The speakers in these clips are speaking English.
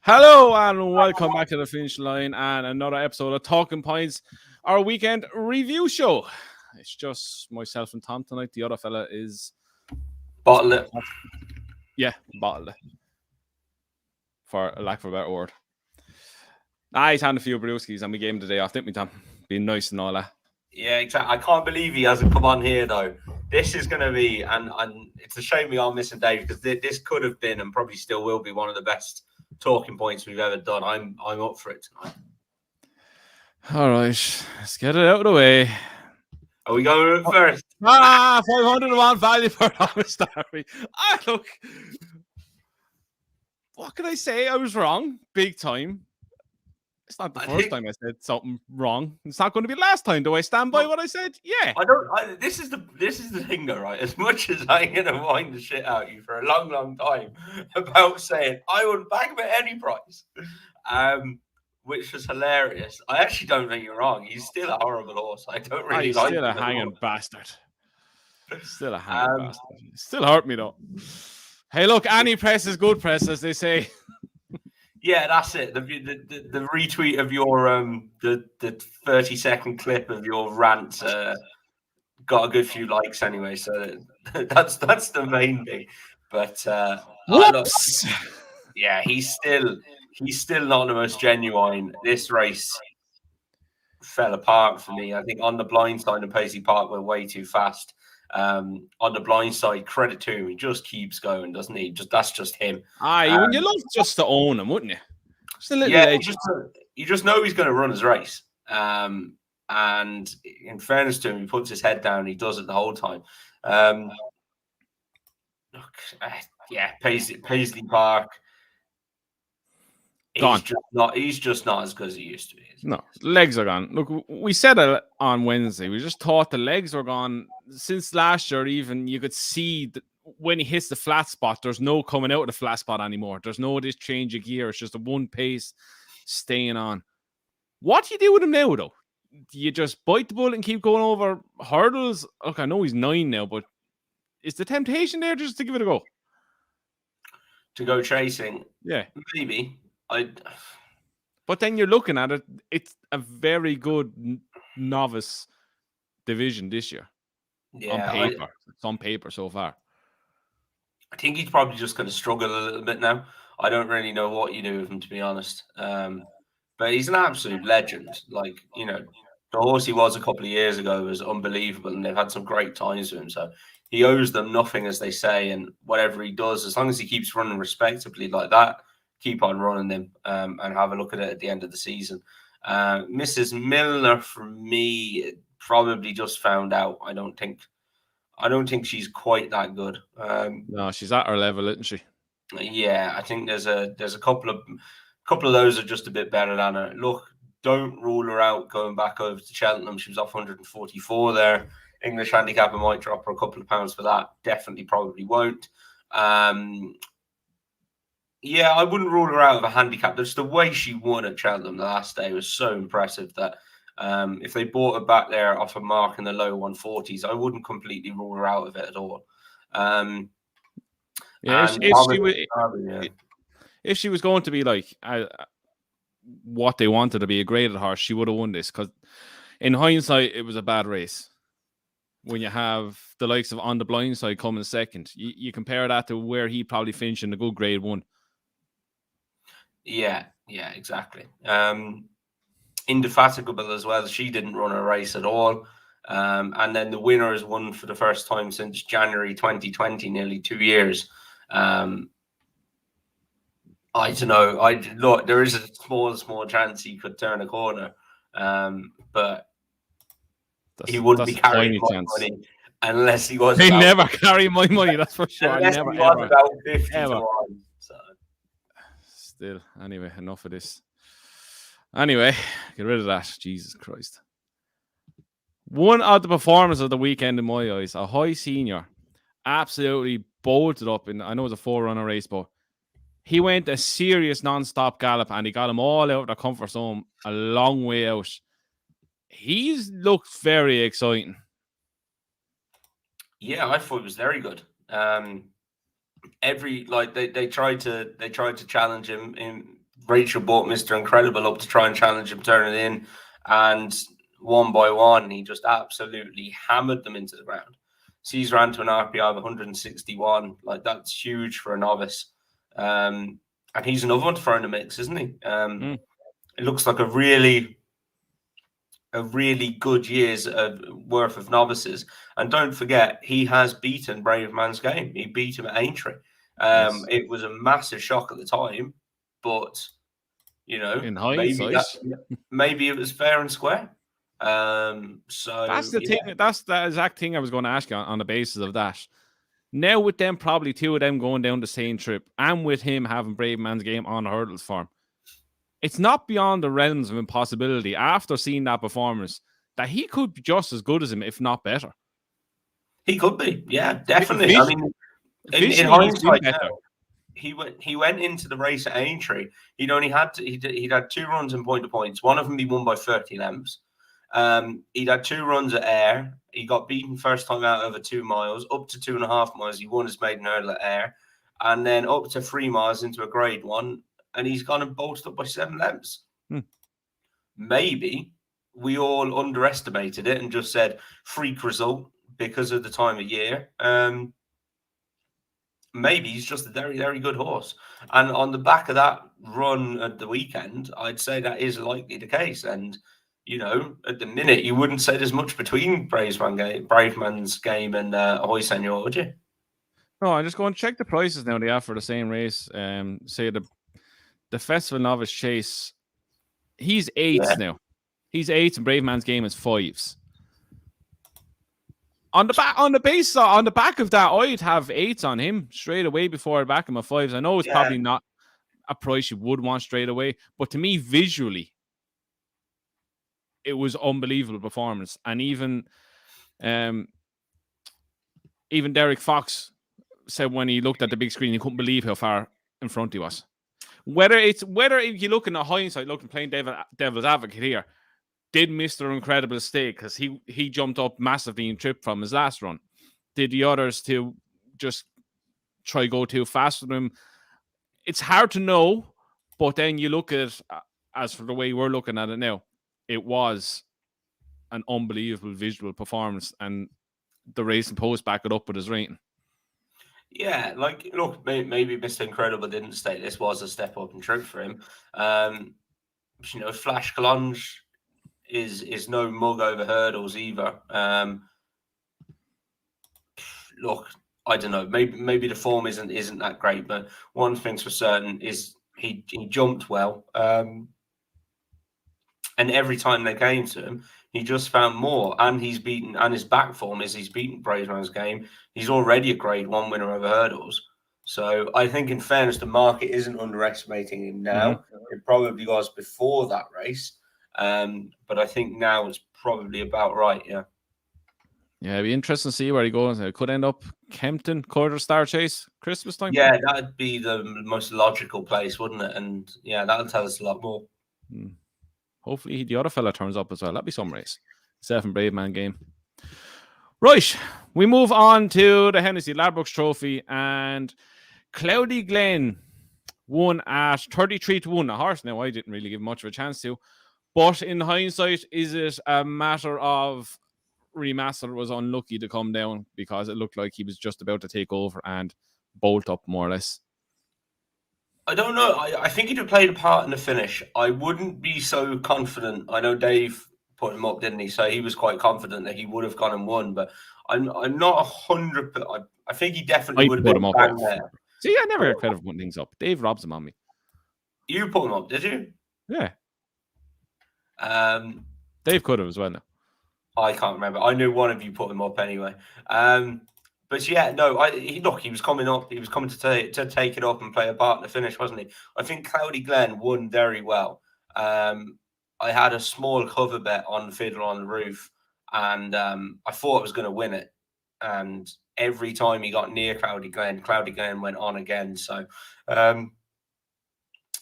Hello and welcome back to the finish line and another episode of Talking Points, our weekend review show. It's just myself and Tom tonight. The other fella is Bottle it. Yeah, bottle it. For a lack of a better word. He's had a few brewskis and we gave him the day off, didn't we, Tom? Being nice and all that. Yeah, exactly. I can't believe he hasn't come on here though. This is going to be, and it's a shame we are missing Dave because this could have been and probably still will be one of the best talking points we've ever done. I'm up for it tonight. All right, let's get it out of the way. Are we going first? 501 value for Thomas Darby. Look, what can I say? I was wrong, big time. It's not the first time I said something wrong. It's not going to be the last time. Do I stand by what I said? Yeah. I don't. This is the thing, though, right? As much as I'm going to wind the shit out of you for a long, long time about saying I would back him at any price, which was hilarious. I actually don't think you're wrong. He's still a horrible horse. I don't really like him. Still a hanging bastard. Still a hanging bastard. Still hurt me though. Hey, look, any press is good press, as they say. Yeah, that's it. The retweet of your the 30-second clip of your rant got a good few likes anyway, so that's the main thing. But whoops. Yeah, he's still not the most genuine. This race fell apart for me. I think on the blind side of Pacey Park went way too fast. On the blind side, credit to him, he just keeps going, doesn't he? That's just him. When you love just to own him, wouldn't you? Just a little you just know he's going to run his race. And in fairness to him, he puts his head down. He does it the whole time. Paisley Park. He's just not as good as he used to be. No, legs are gone. Look, we said it on Wednesday. We just thought the legs were gone since last year. Even you could see that when he hits the flat spot, there's no coming out of the flat spot anymore. There's no this change of gear. It's just a one pace staying on. What do you do with him now, though? Do you just bite the bullet and keep going over hurdles? Look, I know he's 9 now, but is the temptation there just to give it a go? To go chasing? Yeah, maybe. But then you're looking at it, it's a very good novice division this year. Yeah, it's on paper so far. I think he's probably just going to struggle a little bit now. I don't really know what you do with him, to be honest. But he's an absolute legend. Like, the horse he was a couple of years ago was unbelievable, and they've had some great times with him. So he owes them nothing, as they say, and whatever he does, as long as he keeps running respectably like that, keep on running them and have a look at it at the end of the season. Mrs. Milner, for me, probably just found out. I don't think she's quite that good. No, she's at her level, isn't she? Yeah, I think there's a couple of those are just a bit better than her. Look, don't rule her out going back over to Cheltenham. She was off 144 there. English handicapper might drop her a couple of pounds for that. Definitely, probably won't. Yeah, I wouldn't rule her out of a handicap. Just the way she won at Cheltenham the last day was so impressive that if they brought her back there off a mark in the low 140s, I wouldn't completely rule her out of it at all. If she was going to be like what they wanted to be a graded horse, she would have won this, because in hindsight, it was a bad race. When you have the likes of On the Blind Side coming second, you compare that to where he probably finished in a good grade 1. Yeah, exactly. Indefatigable as well. She didn't run a race at all. And then the winner has won for the first time since January 2020, nearly 2 years. I don't know. Look, there is a small chance he could turn a corner. But he wouldn't be carrying my money unless he was. They never carry my money, that's for sure. Unless never, he was about 50 to 1. So. Still, anyway, enough of this. Anyway, get rid of that. Jesus Christ. One of the performances of the weekend in my eyes, Ahoy Senor, absolutely bolted up. I know it was a 4-runner race, but he went a serious non-stop gallop and he got them all out of their comfort zone a long way out. He's looked very exciting. Yeah, I thought it was very good. They tried to challenge him in Rachel brought Mr. Incredible up to try and challenge him, turn it in, and one by one, he just absolutely hammered them into the ground. Seas ran to an RPI of 161. Like, that's huge for a novice. And he's another one to throw in the mix, isn't he? It looks like a really good year's worth of novices. And don't forget, he has beaten Brave Man's Game. He beat him at Aintree. Yes. It was a massive shock at the time, but in hindsight, maybe it was fair and square. So that's the thing. That's the exact thing I was going to ask you on the basis of that. Now with them, probably two of them going down the same trip, and with him having Brave Man's Game on hurdles form, it's not beyond the realms of impossibility after seeing that performance that he could be just as good as him, if not better. He could be, yeah, definitely. I mean, in hindsight, he went into the race at Aintree. He'd had 2 runs in point to points. One of them he won by 30 lengths. He'd had 2 runs at Ayr. He got beaten first time out over 2 miles, up to 2.5 miles. He won his maiden hurdle at Ayr, and then up to 3 miles into a Grade 1, and he's gone and bolted up by 7 lengths. Maybe we all underestimated it and just said freak result because of the time of year. Maybe he's just a very, very good horse. And on the back of that run at the weekend, I'd say that is likely the case. And, at the minute, you wouldn't say there's much between Brave Man's Game and Ahoy Senor, would you? No, I'm just going to check the prices now they have for the same race. Say the Festival Novice Chase, he's 8s now. He's 8s and Brave Man's Game is 5s. On the back of that, I'd have 8s on him straight away before I back him at 5s. I know it's probably not a price you would want straight away, but to me, visually, it was unbelievable performance. And even Derek Fox said when he looked at the big screen, he couldn't believe how far in front he was. Whether you look in the hindsight, playing devil's advocate here, did Mr. Incredible stay because he jumped up massively in trip from his last run? Did the others to just try go too fast with him? It's hard to know, but then you look at as for the way we're looking at it now, it was an unbelievable visual performance, and the Racing Post back it up with his rating. Yeah, look, maybe Mr. Incredible didn't stay. This was a step up in trip for him. Flash Collonge is no mug over hurdles either. Look, I don't know. Maybe the form isn't that great, but one thing's for certain is he jumped well. And every time they came to him, he just found more. And his back form is he's beaten Brave Man's Game. He's already a Grade 1 winner over hurdles. So I think, in fairness, the market isn't underestimating him now. It probably was before that race. But I think now it's probably about right, yeah. Yeah, it'd be interesting to see where he goes. It could end up Kempton, Quarter Star Chase, Christmas time. Yeah, that'd be the most logical place, wouldn't it? And yeah, that'll tell us a lot more. Hopefully the other fella turns up as well. That'd be some race. 7 Brave Man Game. Right, we move on to the Hennessy Ladbrokes Trophy, and Cloudy Glen won at 33-1. A horse now I didn't really give much of a chance to, but in hindsight, is it a matter of Remaster was unlucky to come down because it looked like he was just about to take over and bolt up more or less? I don't know. I think he'd have played a part in the finish. I wouldn't be so confident. I know Dave put him up, didn't he? So he was quite confident that he would have gone and won, but I'm not 100%. I think he definitely would have put him up there. See, I never heard credit for putting things up. Dave robs him on me. You put him up, did you? Yeah. Dave could have as well now. I can't remember. I knew one of you put him up anyway. But yeah, no. He was coming up. He was coming to take it up and play a part in the finish, wasn't he? I think Cloudy Glen won very well. I had a small cover bet on Fiddler on the Roof, and I thought I was going to win it. And every time he got near Cloudy Glen went on again. So it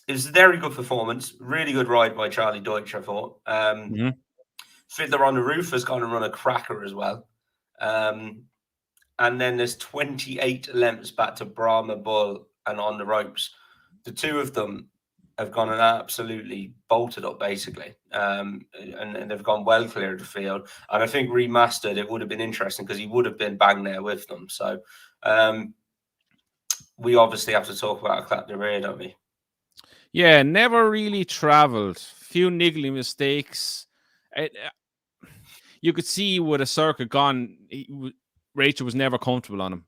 was a very good performance. Really good ride by Charlie Deutsch, I thought. Fiddler on the Roof has gone and run a cracker as well. And then there's 28 lengths back to Brahma Bull and On the Ropes. The two of them have gone and absolutely bolted up, basically, and they've gone well clear of the field. And I think remastered, it would have been interesting because he would have been bang there with them. So we obviously have to talk about Clap de Rire, don't we? Yeah, never really travelled. Few niggly mistakes. You could see with a circuit gone, Rachel was never comfortable on him.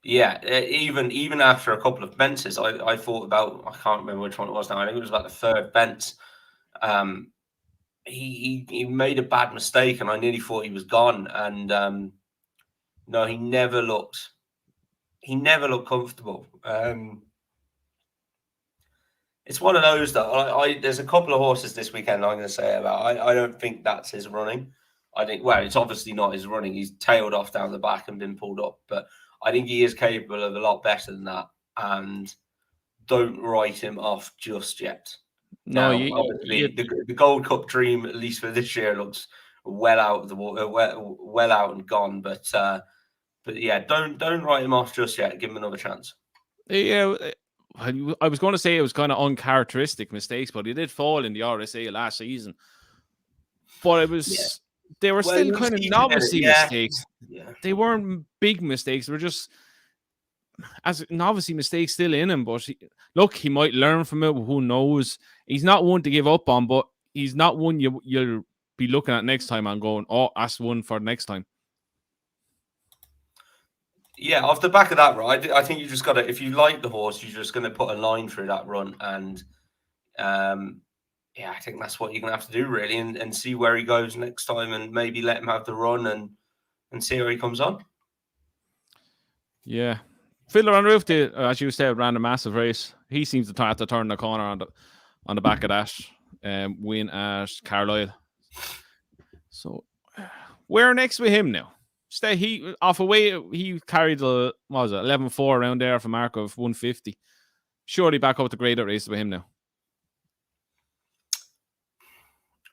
Yeah, even after a couple of fences, I thought about, I can't remember which one it was now. I think it was about the third fence. He made a bad mistake, and I nearly thought he was gone. And no, he never looked comfortable. It's one of those that there's a couple of horses this weekend I'm going to say about. I don't think that's his running. I think, well, it's obviously not his running. He's tailed off down the back and been pulled up, but I think he is capable of a lot better than that. And don't write him off just yet. No, obviously, the Gold Cup dream, at least for this year, looks well out of the water, well out and gone. But yeah, don't write him off just yet. Give him another chance. Yeah, I was going to say it was kind of uncharacteristic mistakes, but he did fall in the RSA last season. But it was they were still kind of novice mistakes. Yeah. They weren't big mistakes. They were just as novice mistakes still in him. But he might learn from it. Who knows? He's not one to give up on, but he's not one you'll be looking at next time and going, oh, that's one for next time. Yeah, off the back of that, right? I think you just got to, if you like the horse, you're just going to put a line through that run. And yeah, I think that's what you're going to have to do, really, and see where he goes next time and maybe let him have the run and see where he comes on. Yeah. Fiddler on Roof did, as you said, ran a massive race. He seems to have to turn the corner on the back of that win at Carlisle. So, where next with him now? He off away. He carried the 11-4 around there for a mark of 150. Surely back up to greater races with him now.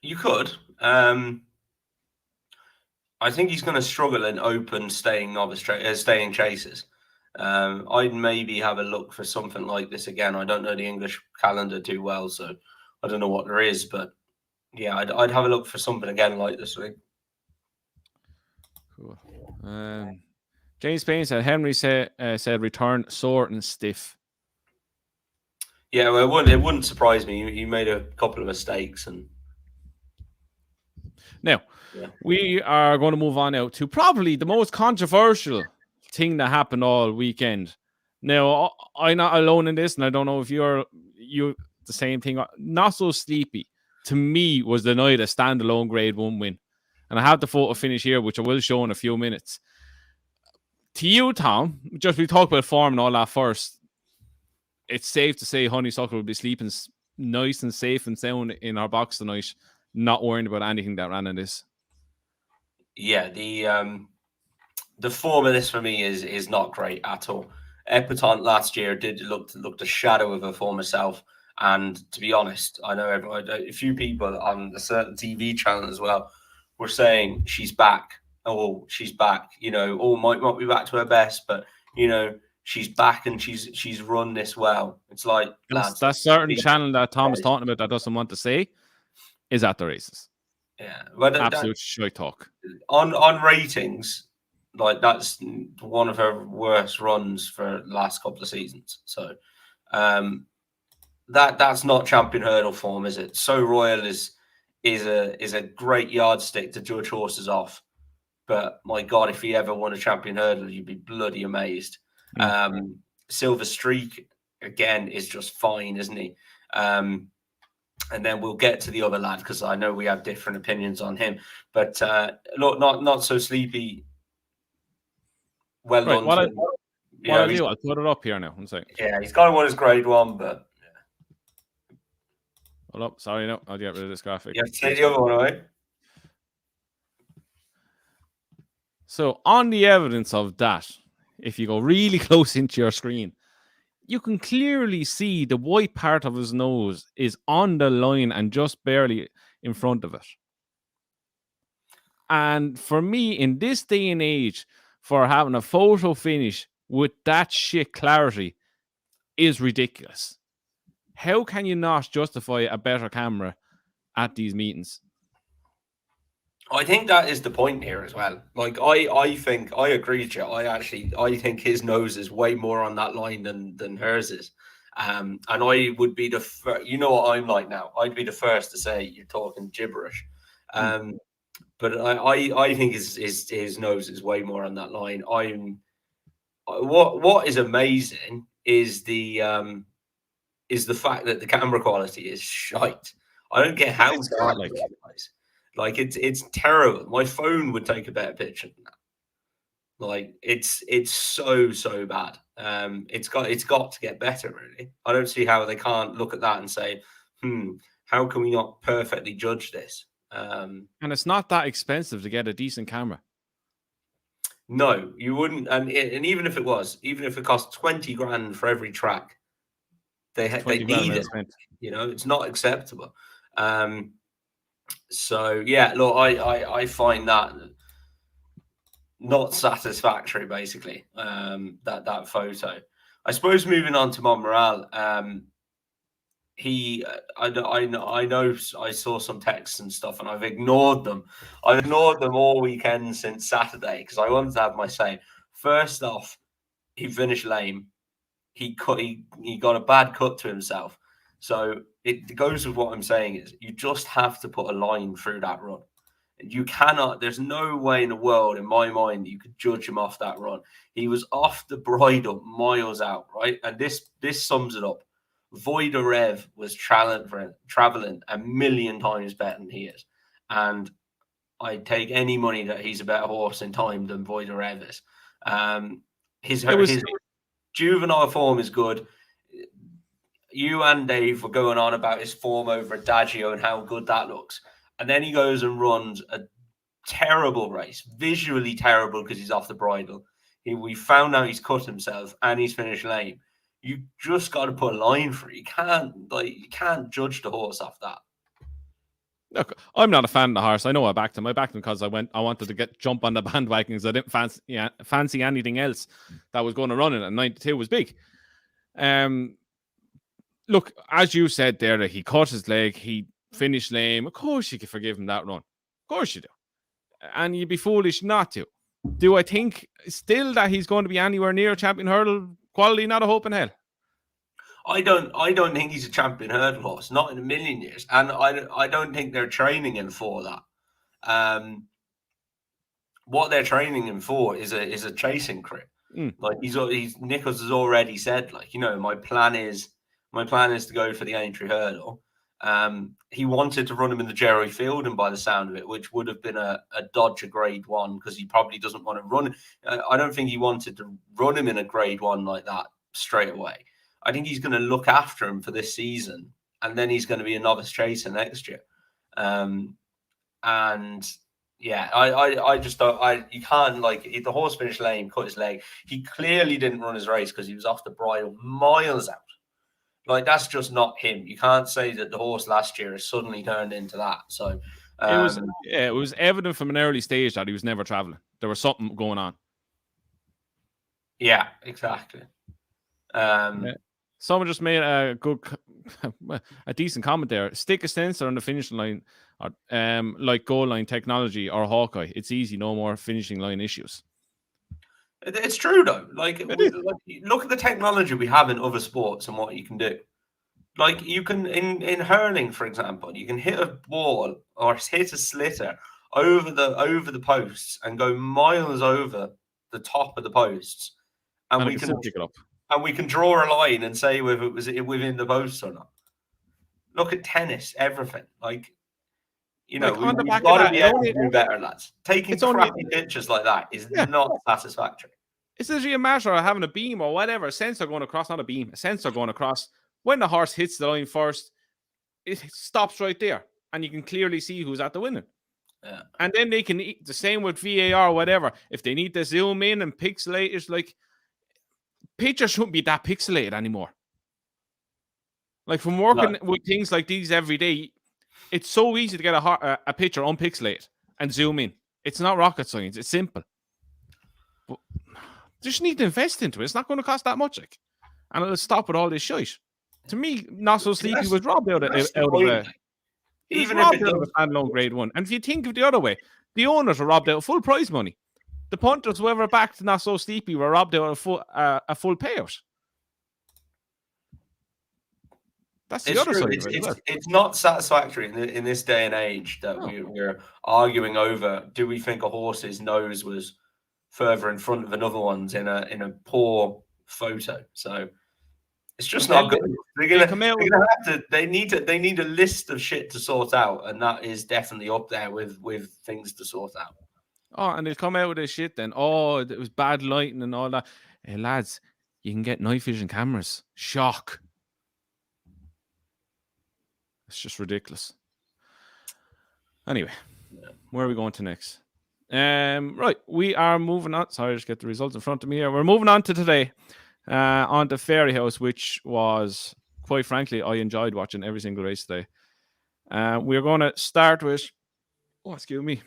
You could. I think he's going to struggle in open staying chases. I'd maybe have a look for something like this again. I don't know the English calendar too well, so I don't know what there is. But yeah, I'd have a look for something again like this. I think. Cool. James Payne said Henry said return sore and stiff. Yeah, well, it wouldn't surprise me. He made a couple of mistakes, and now we are going to move on now to probably the most controversial thing that happened all weekend. Now I'm not alone in this, and I don't know if you're the same thing. Not So Sleepy to me was the night a standalone Grade 1 win. And I have the photo finish here, which I will show in a few minutes. To you, Tom, just we talk about form and all that first. It's safe to say Honeysuckle will be sleeping nice and safe and sound in our box tonight, not worrying about anything that ran in this. Yeah, the form of this for me is not great at all. Epatante last year looked a shadow of her former self. And to be honest, I know a few people on a certain TV channel as well were saying she's back. Oh, she's back. Might not be back to her best, but she's back and she's run this well. It's like that certain channel that Tom was talking about that doesn't want to say is at the races. Yeah, well, absolute shite talk on ratings. Like that's one of her worst runs for the last couple of seasons. So that's not champion hurdle form, is it? So Royal is a great yardstick to judge horses off. But my God, if he ever won a champion hurdle, you'd be bloody amazed. Silver Streak again is just fine, isn't he? And then we'll get to the other lad because I know we have different opinions on him. But look, not So Sleepy. Well done. What I'll do, I'll put it up here now. One second. Yeah, he's got one as Grade 1, but hold up. Sorry, no, I'll get rid of this graphic. You have to say the other one, right? So on the evidence of that, if you go really close into your screen, you can clearly see the white part of his nose is on the line and just barely in front of it. And for me, in this day and age, for having a photo finish with that shit clarity, is ridiculous. How can you not justify a better camera at these meetings? I think that is the point here as well. Like I think I agree with you. I think his nose is way more on that line than hers is. And I would be the you know what I'm like now. I'd be the first to say you're talking gibberish. But I think his nose is way more on that line. What is amazing is the fact that the camera quality is shite. I don't get how It's it's not like it's terrible. My phone would take a better picture than that. Like it's so bad. It's got to get better. Really, I don't see how they can't look at that and say, how can we not perfectly judge this? And it's not that expensive to get a decent camera. No, you wouldn't. And even if it was, even if it cost 20 grand for every track, they need it. You know, it's not acceptable. So yeah, look, I find that not satisfactory. Basically, that photo. I suppose moving on to Monreal, I know I saw some texts and stuff, and I've ignored them. I've ignored them all weekend since Saturday because I wanted to have my say. First off, he finished lame. He got a bad cut to himself. So it goes with what I'm saying is you just have to put a line through that run. You cannot, there's no way in the world, in my mind, you could judge him off that run. He was off the bridle miles out, right? And this sums it up. Voidorev was traveling a million times better than he is. And I'd take any money that he's a better horse in time than Voidorev is. His juvenile form is good. You and Dave were going on about his form over Adagio and how good that looks. And then he goes and runs a terrible race, visually terrible because he's off the bridle. We found out he's cut himself and he's finished lame. You just got to put a line for it. You can't judge the horse off that. Look, I'm not a fan of the horse. I know I backed him. I backed him because I wanted to jump on the bandwagon because I didn't fancy anything else that was going to run it. And 92 was big. Look, as you said there, that he cut his leg, he finished lame. Of course you can forgive him that run. Of course you do. And you'd be foolish not to. Do I think still that he's going to be anywhere near champion hurdle quality? Not a hope in hell. I don't think he's a champion hurdle horse, not in a million years. And I don't think they're training him for that. What they're training him for is a chasing crit. Like Nichols has already said, like, you know, my plan is to go for the Aintree hurdle. He wanted to run him in the Jerry Field, and by the sound of it, which would have been a dodge a grade one because he probably doesn't want to run. I don't think he wanted to run him in a grade one like that straight away. I think he's going to look after him for this season, and then he's going to be a novice chaser next year. And yeah, I just don't. You can't, like, if the horse finished lame, cut his leg. He clearly didn't run his race because he was off the bridle miles out. Like, that's just not him. You can't say that the horse last year has suddenly turned into that. So it was evident from an early stage that he was never traveling. There was something going on. Yeah, exactly. Someone just made a decent comment there. Stick a sensor on the finishing line, like goal line technology or Hawkeye. It's easy, no more finishing line issues. It's true though. Like, look at the technology we have in other sports and what you can do. Like, you can in hurling, for example, you can hit a ball or hit a slitter over the posts and go miles over the top of the posts, and we can pick it up. And we can draw a line and say whether it was within the posts or not. Look at tennis, everything. Like, you know, we've got to be able to do better, lads. Taking crappy pictures like that is not satisfactory. It's literally a matter of having a beam or whatever, a sensor going across, not a beam, a sensor going across. When the horse hits the line first, it stops right there, and you can clearly see who's at the winning. Yeah. And then they can, the same with VAR or whatever. If they need to zoom in and pixelate, it's like, pictures shouldn't be that pixelated anymore. Like, from working with things like these every day, it's so easy to get a picture unpixelated and zoom in. It's not rocket science. It's simple. But you just need to invest into it. It's not going to cost that much. and it'll stop with all this shite. To me, Not So Sleepy was robbed out of That's the a. point. He was Even if robbed it out of does, a standalone grade 1. And if you think of the other way, the owners were robbed out of full prize money. The punters, whoever backed Not So Sleepy, were robbed out of a full payout. That's the it's other true. side of it as well. It's not satisfactory in this day and age that No. we're arguing over. Do we think a horse's nose was further in front of another one's in a poor photo? So it's just not good. They need a list of shit to sort out, and that is definitely up there with things to sort out. Oh, and they'll come out with this shit then. Oh, it was bad lighting and all that. Hey, lads, you can get night vision cameras. Shock. It's just ridiculous. Anyway, where are we going to next? Right, we are moving on. Sorry, just get the results in front of me here. We're moving on to today, on the Fairyhouse, which was, quite frankly, I enjoyed watching every single race today. We're going to start with, excuse me,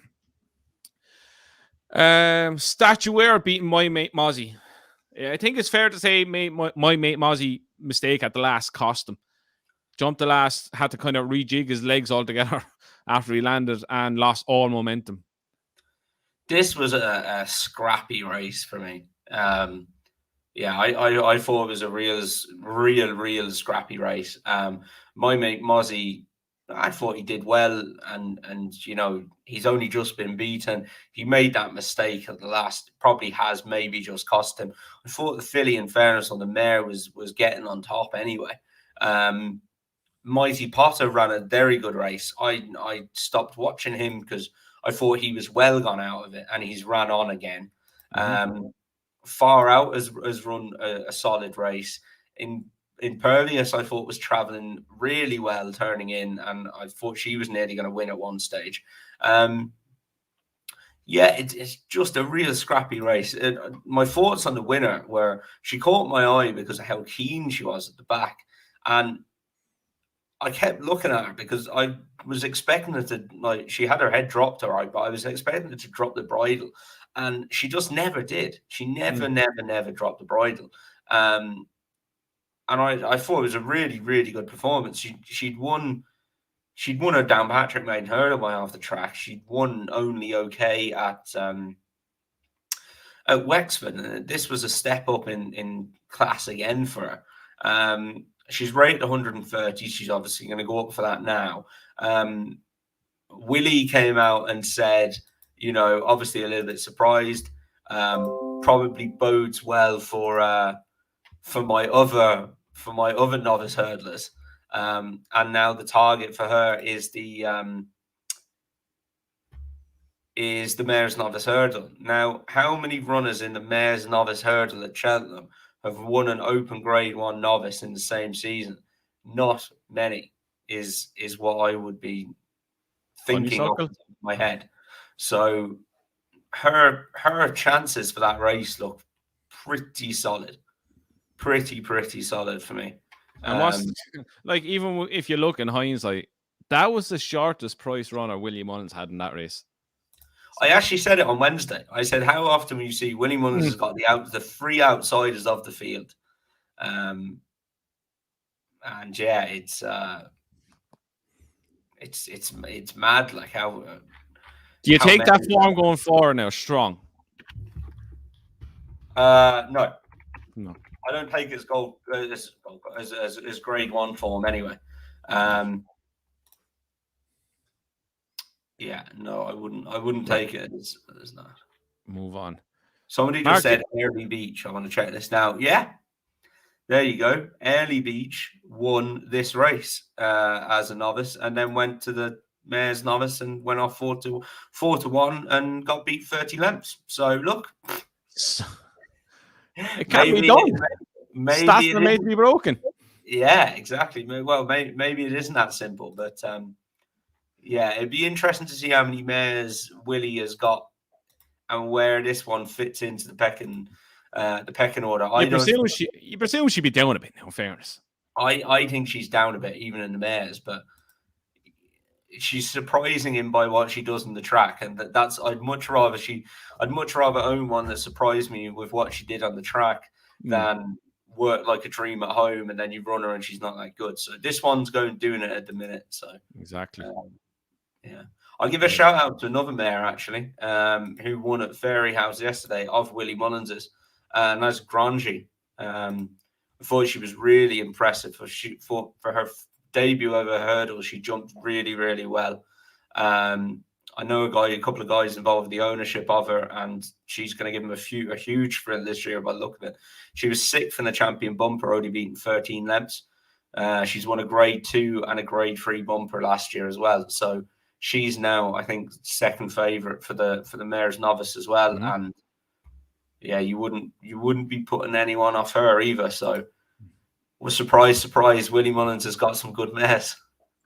Statuaire beating My Mate Mozzie. Yeah, I think it's fair to say my Mate Mozzie mistake at the last cost him. Jumped the last, had to kind of rejig his legs altogether after he landed and lost all momentum. This was a scrappy race for me. I thought it was a real scrappy race. My Mate Mozzie, I thought he did well, and he's only just been beaten. He made that mistake at the last, probably has maybe just cost him. I thought the filly, in fairness, on the mare was getting on top anyway. Mighty Potter ran a very good race. I stopped watching him because I thought he was well gone out of it, and he's ran on again. Far Out has run a solid race. In Pervious, I thought was travelling really well turning in, and I thought she was nearly going to win at one stage. It's just a real scrappy race. My thoughts on the winner were she caught my eye because of how keen she was at the back, and I kept looking at her because I was expecting her to, she had her head dropped all right, but I was expecting her to drop the bridle, and she just never did. She never dropped the bridle. And I thought it was a really, really good performance. She'd won a Downpatrick maiden hurdle by half the track. She'd won only okay at Wexford, and this was a step up in class again for her. She's rated 130. She's obviously going to go up for that now. Willie came out and said, obviously a little bit surprised. Probably bodes well for my other novice hurdlers. And now the target for her is the Mayor's Novice Hurdle. Now, how many runners in the Mayor's Novice Hurdle at Cheltenham have won an open grade 1 novice in the same season? Not many is what I would be thinking off the top of my head. So her chances for that race look pretty solid. Pretty solid for me. And even if you look in hindsight, that was the shortest price runner Willie Mullins had in that race. I actually said it on Wednesday. I said, how often will you see Willie Mullins has got the three outsiders of the field? And yeah, it's mad. Like how. Do you take that form going forward now strong? No. I don't take it as grade 1 form anyway. Yeah, no, I wouldn't take it as that. Move on. Somebody just said Early Beach. I want to check this now. Yeah, there you go. Early Beach won this race as a novice, and then went to the Mayor's Novice and went off 4-1 and got beat 30 lengths. So look, it can't be done. Stats are made to be broken. Yeah, exactly. Well, maybe it isn't that simple, but yeah, it'd be interesting to see how many mares Willie has got and where this one fits into the pecking order. You presume she'd be down a bit now, in fairness. I think she's down a bit, even in the mares, but she's surprising him by what she does in the track, and that's I'd much rather own one that surprised me with what she did on the track than work like a dream at home, and then you run her and she's not that good. So this one's doing it at the minute. So exactly. Yeah. I'll give a shout out to another mare actually, who won at Fairyhouse yesterday of Willie Mullins's, and that's Grangy. I thought she was really impressive for her debut over hurdles. She jumped really, really well. I know a couple of guys involved in the ownership of her, and she's going to give them a huge thrill this year by the look of it. She was 6th in the champion bumper, only beaten 13 lengths. She's won a grade 2 and a grade 3 bumper last year as well. So she's now, I think, second favourite for the Mayor's Novice as well. Mm-hmm. And yeah, you wouldn't be putting anyone off her either. So we're surprise, Willie Mullins has got some good mares.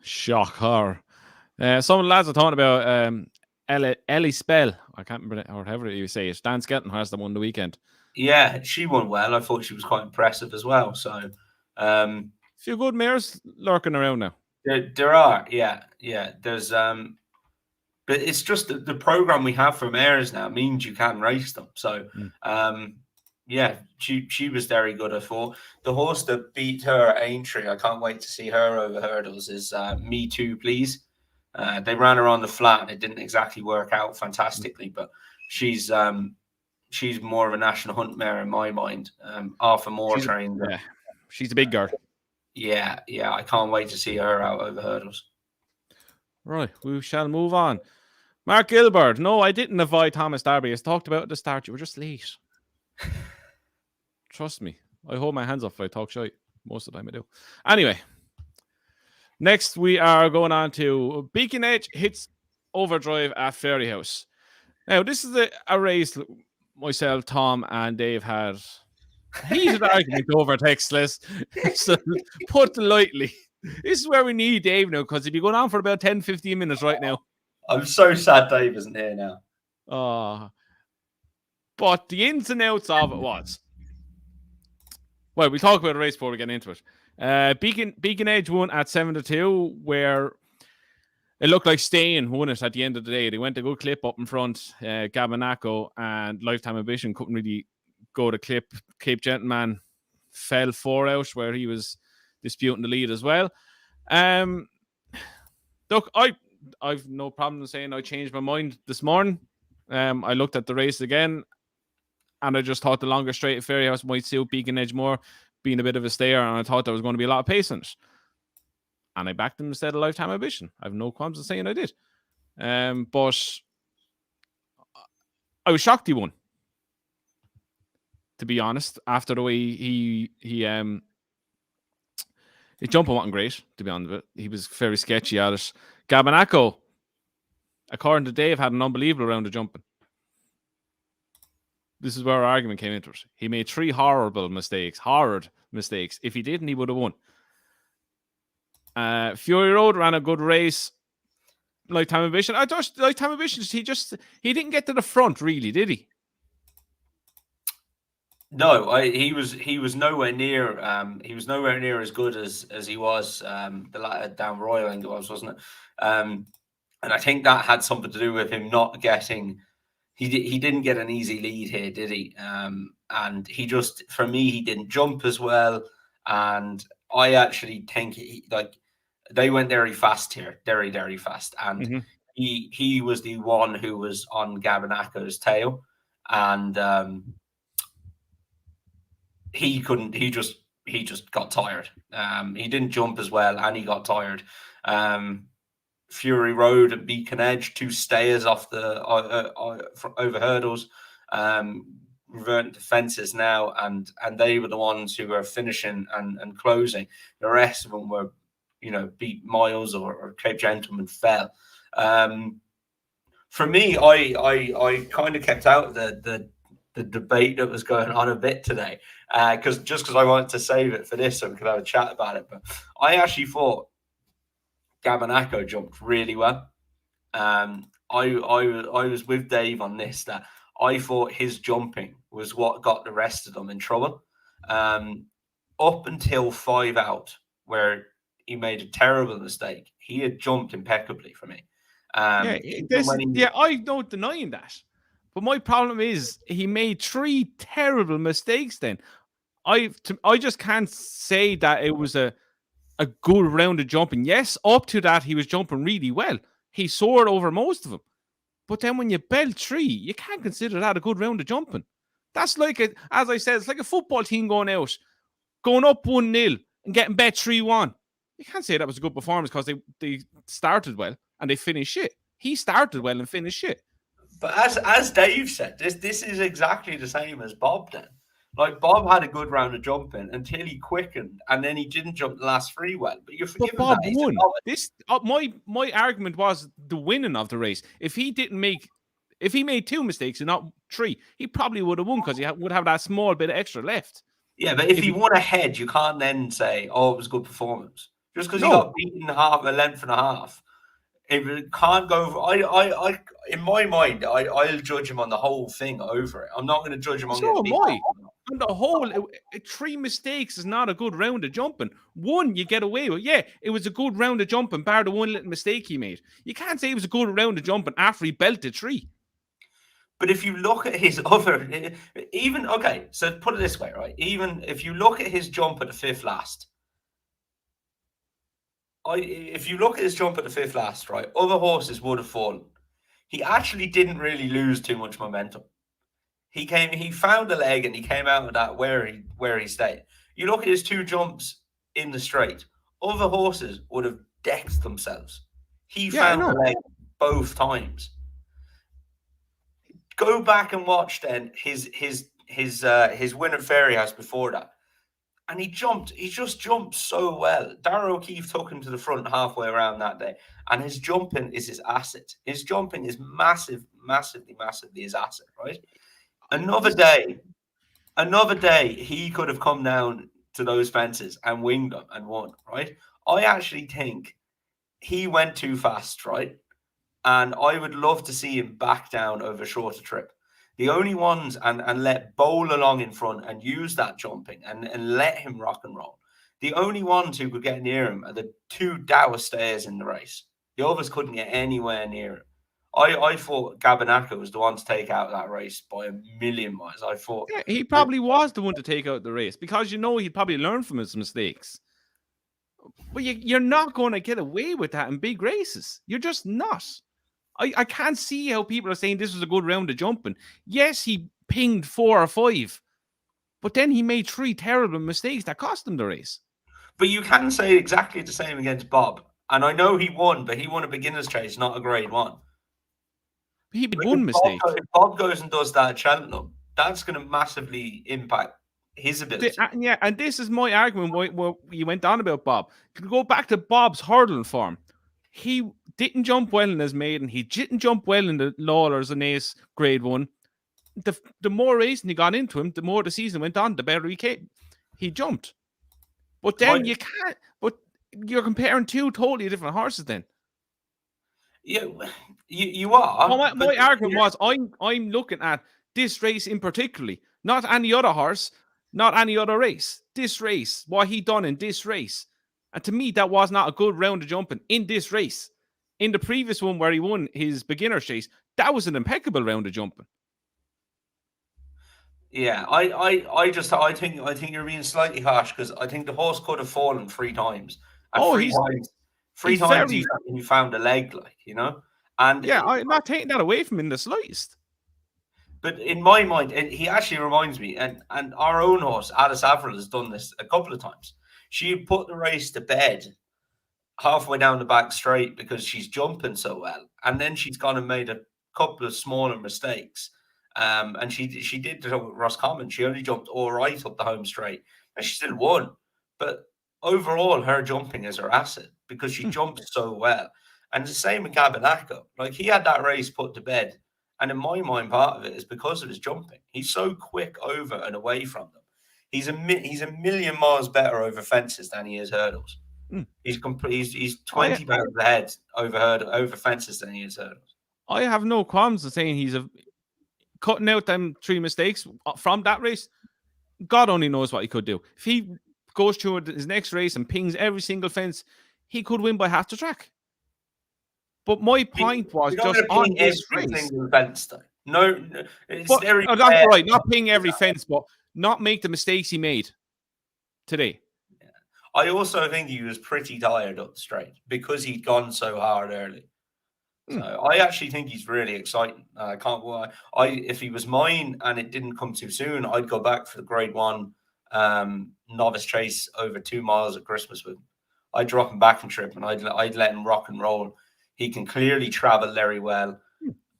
Shock horror. Some of the lads are talking about Ellie Spell. I can't remember, or however you say it. Dan Skelton has them won the weekend. Yeah, she won well. I thought she was quite impressive as well. So a few good mares lurking around now. There are, yeah. There's but it's just the program we have for mares now means you can race them. So yeah, she was very good. I thought the horse that beat her at Aintree, I can't wait to see her over hurdles, is Me Too Please. They ran her on the flat and it didn't exactly work out fantastically, but she's more of a national hunt mare in my mind. Arthur Moore trained. Yeah, she's a big girl. Yeah, I can't wait to see her out over hurdles. Right, we shall move on. Mark Gilbert. No, I didn't avoid Thomas Darby. As talked about at the start, you were just late. Trust me. I hold my hands up if I talk shite. Most of the time I do. Anyway, next we are going on to Beacon Edge hits overdrive at Fairyhouse. Now, this is a race myself, Tom, and Dave had heated argument over text list. So, put it lightly, this is where we need Dave now, because he'd be going on for about 10-15 minutes right now. I'm so sad Dave isn't here now. But the ins and outs of it was, well, we'll talk about the race before we get into it. Beacon Edge won at 7-2, where it looked like Stain won it at the end of the day. They went a good clip up in front. Gabanaco and Lifetime Ambition couldn't really go to clip. Cape Gentleman fell 4 out, where he was disputing the lead as well. Look, I've no problem saying I changed my mind this morning. I looked at the race again, and I just thought the longer straight at Fairyhouse might suit Beacon Edge more, being a bit of a stayer, and I thought there was going to be a lot of pace in it. And I backed him instead of Lifetime Ambition. I have no qualms in saying I did. But I was shocked he won, to be honest, after the way his jumping wasn't great, to be honest with it. He was very sketchy at it. Gabanaco, according to Dave, had an unbelievable round of jumping. This is where our argument came into it. He made 3 horrid mistakes. If he didn't, he would have won. Fury Road ran a good race. Lifetime Ambition. I thought Lifetime Ambition, he didn't get to the front, really, did he? No, he was nowhere near. He was nowhere near as good as he was the latter down Royal, I think it was, wasn't it? And I think that had something to do with him not getting. He didn't get an easy lead here, did he? And he just, for me, he didn't jump as well. And I actually think they went very fast here, very, very fast. And he was the one who was on Gabanaco's tail, and he couldn't. He just got tired. He didn't jump as well, and he got tired. Fury Road and Beacon Edge, 2 stayers off the over hurdles, reverting to fences now, and they were the ones who were finishing and closing. The rest of them were, beat miles or Cape Gentleman fell. For me, I kind of kept out the debate that was going on a bit today, because I wanted to save it for this so we could have a chat about it. But I actually thought Gabanaco jumped really well. I was with Dave on this, that I thought his jumping was what got the rest of them in trouble. Up until 5 out, where he made a terrible mistake, he had jumped impeccably for me. I'm not denying that. But my problem is he made 3 terrible mistakes then. I just can't say that it was a good round of jumping. Yes, up to that, he was jumping really well. He soared over most of them. But then when you belt 3, you can't consider that a good round of jumping. That's like, as I said, it's like a football team going up 1-0 and getting bet 3-1. You can't say that was a good performance because they started well and they finished shit. He started well and finished shit. But as Dave said, this is exactly the same as Bob then. Like, Bob had a good round of jumping until he quickened, and then he didn't jump the last 3 well. But you're forgiving Bob that. won. This my argument was the winning of the race. If he made 2 mistakes and not 3, he probably would have won because he would have that small bit of extra left. Yeah, but if he won ahead, you can't then say, "Oh, it was a good performance," just because he got beaten a length and a half. It can't go over. I in my mind, I'll judge him on the whole thing over it. I'm not going to judge him on on the whole. 3 mistakes is not a good round of jumping. 1 you get away with. Yeah, it was a good round of jumping, bar the 1 little mistake he made. You can't say it was a good round of jumping after he belted 3. But if you look at his other, so put it this way, right? Even if you look at his jump at the 5th last, if you look at his jump at the 5th last, right, other horses would have fallen. He actually didn't really lose too much momentum. He found a leg and he came out of that where he stayed. You look at his 2 jumps in the straight, other horses would have decked themselves. He found a leg both times. Go back and watch then his win at Fairyhouse before that. And he just jumped so well. Darragh O'Keefe took him to the front halfway around that day. And his jumping is his asset. His jumping is massively his asset, right? Another day, he could have come down to those fences and winged them and won, right? I actually think he went too fast, right? And I would love to see him back down over a shorter trip. The only ones, and let Bowl along in front and use that jumping and let him rock and roll. The only ones who could get near him are the 2 dour stayers in the race. The others couldn't get anywhere near him. I thought Gabanaca was the one to take out that race by a million miles. I thought he probably was the one to take out the race because he'd probably learn from his mistakes. But you're not going to get away with that in big races. You're just not. I can't see how people are saying this was a good round of jumping. Yes, he pinged 4 or 5, but then he made 3 terrible mistakes that cost him the race. But you can say exactly the same against Bob. And I know he won, but he won a beginner's chase, not a grade 1. He made 1 mistake. If Bob goes and does that at Cheltenham, that's going to massively impact his ability. Yeah, and this is my argument why you went on about Bob. To go back to Bob's hurdling form, he didn't jump well in his maiden. He didn't jump well in the Lawlers and Ace grade 1. The more racing he got into him, the more the season went on, the better he jumped. But then you can't. But you're comparing 2 totally different horses. Then. Yeah, you are. Well, my argument was I'm looking at this race in particularly, not any other horse, not any other race. This race, what he done in this race. And to me, that was not a good round of jumping in this race. In the previous one where he won his beginner's chase, that was an impeccable round of jumping. Yeah, I think you're being slightly harsh because I think the horse could have fallen 3 times. And three times he found a leg, And yeah, I'm not taking that away from him in the slightest. But in my mind, and he actually reminds me, and our own horse, Alice Averill, has done this a couple of times. She put the race to bed halfway down the back straight because she's jumping so well. And then she's gone and made a couple of smaller mistakes. And she did it with Roscommon. She only jumped all right up the home straight. And she still won. But overall, her jumping is her asset because she jumps so well. And the same with Gabanaca. Like, he had that race put to bed. And in my mind, part of it is because of his jumping. He's so quick over and away from them. He's a million miles better over fences than he is hurdles. He's 20 pounds ahead over fences than he is hurdles. I have no qualms with saying he's cutting out them 3 mistakes from that race. God only knows what he could do. If he goes through his next race and pings every single fence, he could win by half the track. But my point was just on this race. Fence, though. No, it's But very that's rare. right, not ping every fence, but not make the mistakes he made today. I also think he was pretty tired up the straight because he'd gone so hard early. So I actually think he's really exciting. I can't. If he was mine and it didn't come too soon, I'd go back for the Grade 1 novice chase over 2 miles at Christmas with him. I'd drop him back and trip, and I'd let him rock and roll. He can clearly travel very well.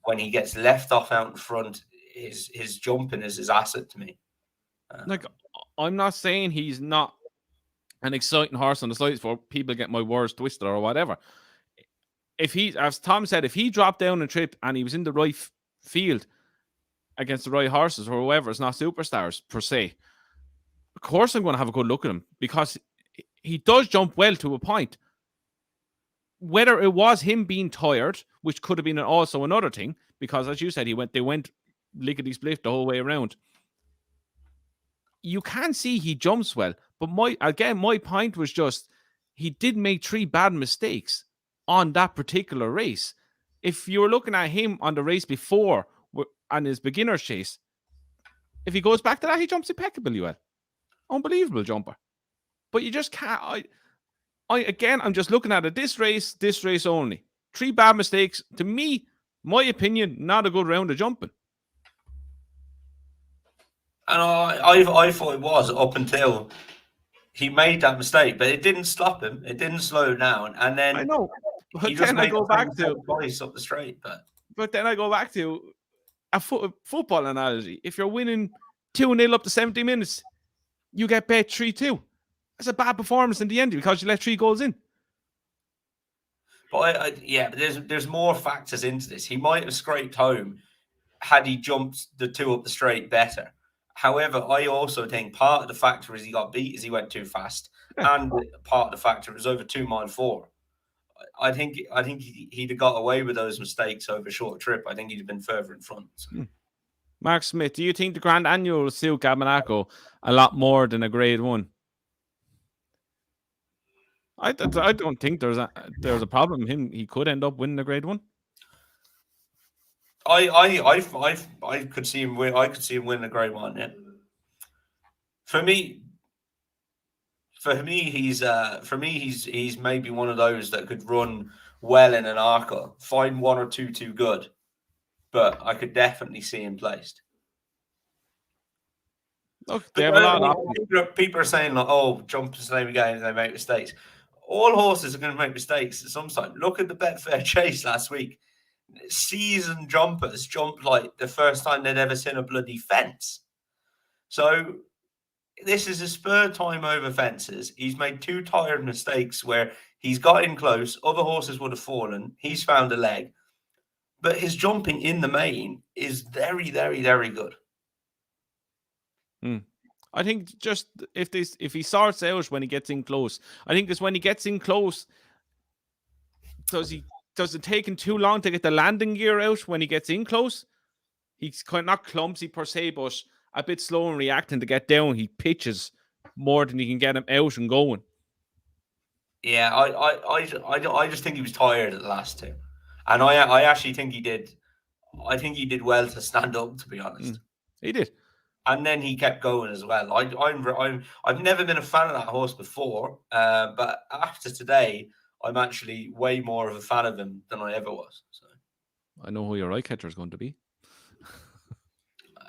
When he gets left off out in front, his jumping is his asset to me. Like, I'm not saying he's not an exciting horse on the slides for people get my words twisted or whatever. If he, as Tom said, if he dropped down a trip and he was in the right field against the right horses or whoever, it's not superstars per se. Of course, I'm going to have a good look at him because he does jump well to a point. Whether it was him being tired, which could have been also another thing, because as you said, they went lickety split the whole way around. You can see he jumps well, but my point was just he did make 3 bad mistakes on that particular race. If you were looking at him on the race before and his beginner's chase, if he goes back to that, he jumps impeccably well. Unbelievable jumper. But you just can't. I'm just looking at it. This race only. 3 bad mistakes. To me, my opinion, not a good round of jumping. And I thought it was up until he made that mistake, but it didn't stop him. It didn't slow him down. And then I know. But he just then made I go back to voice up the straight. But then I go back to a football analogy. If you're winning 2-0 up to 70 minutes, you get bet 3-2. That's a bad performance in the end because you let 3 goals in. But there's more factors into this. He might have scraped home had he jumped the 2 up the straight better. However, I also think part of the factor is he got beat as he went too fast, and part of the factor is over 2 mile 4. I think he'd have got away with those mistakes over a short trip. I think he'd have been further in front. So. Mark Smith, do you think the Grand Annual will suit Gabanaco a lot more than a Grade 1? I don't think there's a problem. He could end up winning a Grade 1. I could see him win. I could see him win a Grade 1. Yeah. For me, he's maybe one of those that could run well in an ARCA, find 1 or 2 too good, but I could definitely see him placed. Look, they have a lot of people are saying like, "Oh, jump is the name of the game, they make mistakes." All horses are going to make mistakes at some time. Look at the Betfair Chase last week. Seasoned jumpers jumped like the first time they'd ever seen a bloody fence. So this is a spur time over fences. He's made 2 tired mistakes where he's got in close. Other horses would have fallen. He's found a leg. But his jumping in the main is very, very, very good. I think just if he sorts out when he gets in close. I think it's when he gets in close. Does it take him too long to get the landing gear out when he gets in close? He's kind of not clumsy per se, but a bit slow in reacting to get down. He pitches more than he can get him out and going. Yeah, I just think he was tired at the last 2, and I actually think he did. I think he did well to stand up, to be honest. He did. And then he kept going as well. I've never been a fan of that horse before, but after today, I'm actually way more of a fan of him than I ever was. So. I know who your eye catcher is going to be.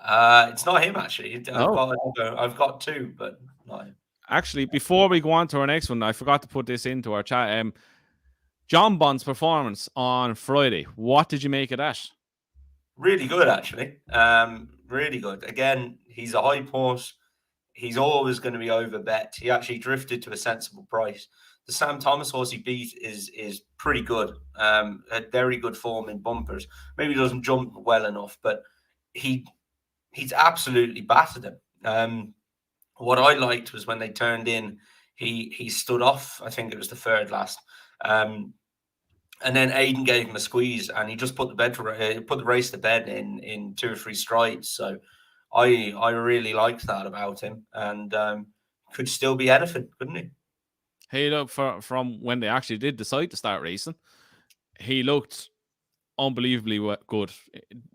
It's not him actually. I've got 2, but not him. Actually, before we go on to our next one, I forgot to put this into our chat. John Bond's performance on Friday. What did you make of that? Really good, actually. Really good. Again, he's a hype horse. He's always going to be over bet. He actually drifted to a sensible price. The Sam Thomas horse he beat is pretty good. Had very good form in bumpers. Maybe he doesn't jump well enough, but he's absolutely battered him. What I liked was when they turned in, he stood off. I think it was the 3rd last. And then Aiden gave him a squeeze, and he just put the race to bed in 2 or 3 strides. So I really liked that about him, and could still be anything, couldn't he? Hey, look, from when they actually did decide to start racing, he looked unbelievably good.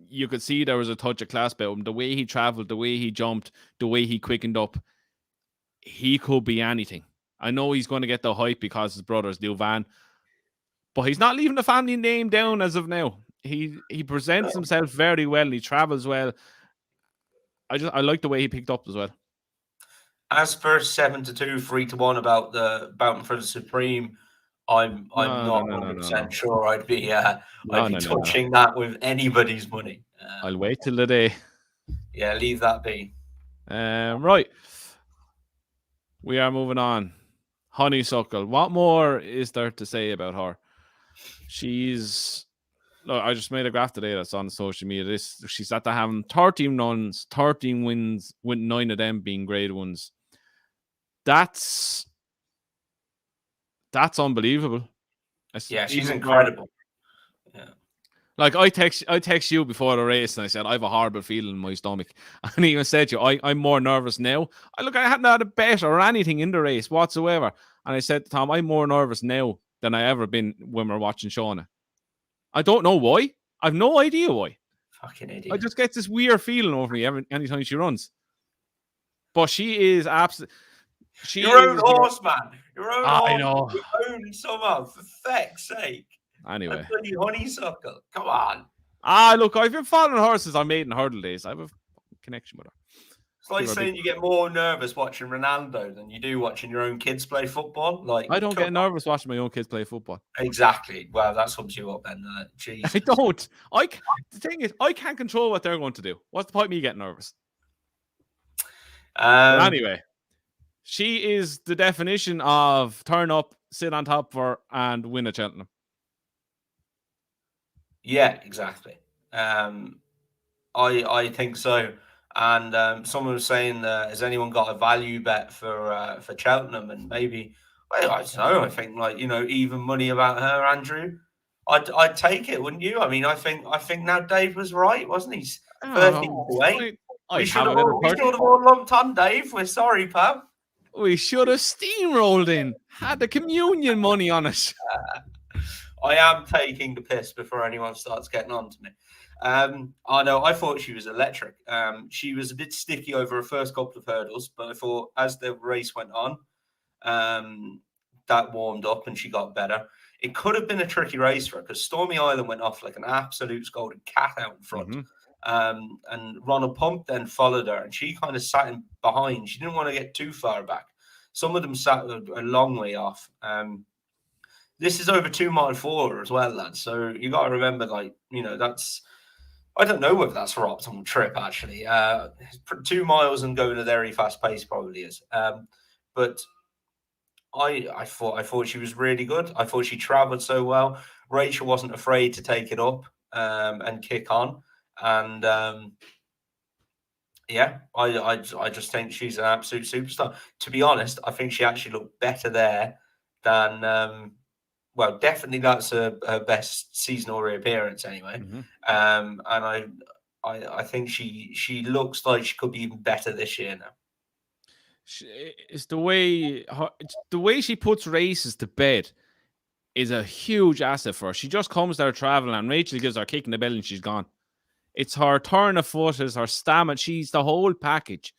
You could see there was a touch of class about him. The way he travelled, the way he jumped, the way he quickened up. He could be anything. I know he's going to get the hype because his brother's Van, but he's not leaving the family name down as of now. He presents himself very well. He travels well. I like the way he picked up as well. As for 7-2, 3-1 about the Bounty for the Supreme, I'm not 100% sure I'd be touching that with anybody's money. I'll wait till the day. Yeah, leave that be. Right. We are moving on. Honeysuckle. What more is there to say about her? She's... Look, I just made a graph today that's on social media. She's at having 13 runs, 13 wins, with 9 of them being grade ones. That's unbelievable. Yeah, she's incredible. Yeah. Like I text you before the race and I said I have a horrible feeling in my stomach. And he even said to you, I'm more nervous now. I hadn't had a bet or anything in the race whatsoever. And I said to Tom, I'm more nervous now than I ever been when we're watching Shauna. I don't know why. I've no idea why. Fucking idiot. I just get this weird feeling over me anytime she runs. But she is absolutely... Your own horse, man. Your own horse. I know. You own someone, for feck's sake. Anyway. Bloody Honeysuckle. Come on. Look, I've been following her since I made in hurdle days. I have a connection with her. It's like saying you get more nervous watching Ronaldo than you do watching your own kids play football. Like, I don't get nervous watching my own kids play football. Exactly. Well, that sums you up then, doesn't it? Jesus. I don't. The thing is, I can't control what they're going to do. What's the point of me getting nervous? Anyway, she is the definition of turn up, sit on top of her, and win at Cheltenham. Yeah, exactly. I think so. And someone was saying, has anyone got a value bet for Cheltenham? And maybe, well, I don't know. I think even money about her, Andrew. I'd take it, wouldn't you? I mean, I think now Dave was right, wasn't he? 13-8. We should have all lumped on Dave. We're sorry, pal. We should have steamrolled in. Had the communion money on us. I am taking the piss before anyone starts getting on to me. I know. I thought she was electric. She was a bit sticky over her first couple of hurdles, but I thought as the race went on, that warmed up and she got better. It could have been a tricky race for her because Stormy Island went off like an absolute scolded cat out in front. Mm-hmm. And Ronald Pump then followed her and she kind of sat in behind. She didn't want to get too far back. Some of them sat a long way off. This is over 2 mile for as well, lads. So you got to remember, that's... I don't know whether that's her optimal trip, actually. 2 miles and going at a very fast pace probably is. But I thought she was really good. I thought she travelled so well. Rachel wasn't afraid to take it up and kick on. And I just think she's an absolute superstar. To be honest, I think she actually looked better there than... well, definitely that's her best seasonal reappearance anyway. Mm-hmm. And I think she looks like she could be even better this year now. It's the way she puts races to bed is a huge asset for her. She just comes there traveling and Rachel gives her a kick in the belly and she's gone. It's her turn of foot, is her stamina. She's the whole package.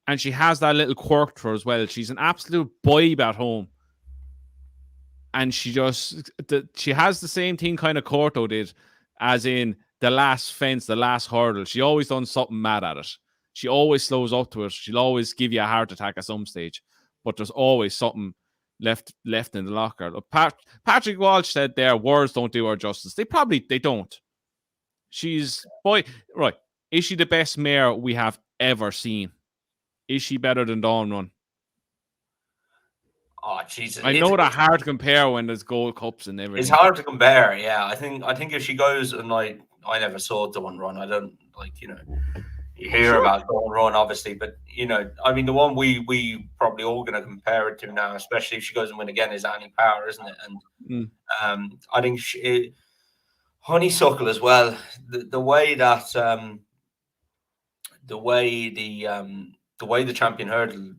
And she has that little quirk to her as well. She's an absolute vibe at home. And she has the same thing kind of Corto did, as in the last fence, the last hurdle. She always done something mad at it. She always slows up to it. She'll always give you a heart attack at some stage. But there's always something left in the locker. Look, Patrick Walsh said there, words don't do her justice. They don't. Is she the best mare we have ever seen? Is she better than Dawn Run? Oh, Jesus. I know they're hard to compare when there's Gold Cups and everything. It's hard to compare, yeah. I think if she goes and I never saw Dawn Run. I don't you hear about Dawn Run obviously, but I mean the one we probably all gonna compare it to now, especially if she goes and win again, is Annie Power, isn't it? And I think Honeysuckle as well, the way that the way the champion hurdle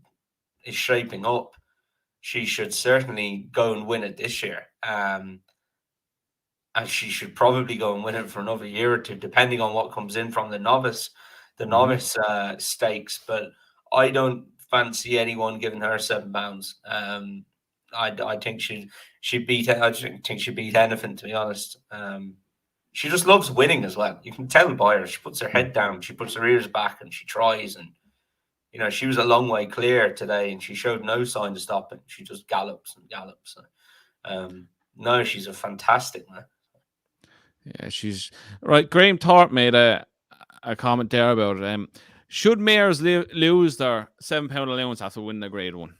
is shaping up, she should certainly go and win it this year. And and she should probably go and win it for another year or two, depending on what comes in from the novice stakes. But I don't fancy anyone giving her £7. I think she'd beat. I think she'd beat anything, to be honest. She just loves winning as well. You can tell by her. She puts her head down, she puts her ears back, and she tries. And she was a long way clear today, and she showed no sign of stopping. She just gallops and gallops. No, she's a fantastic man. Yeah, she's right. Graham Thorpe made a comment there about should mares lose their £7 allowance after winning a Grade 1?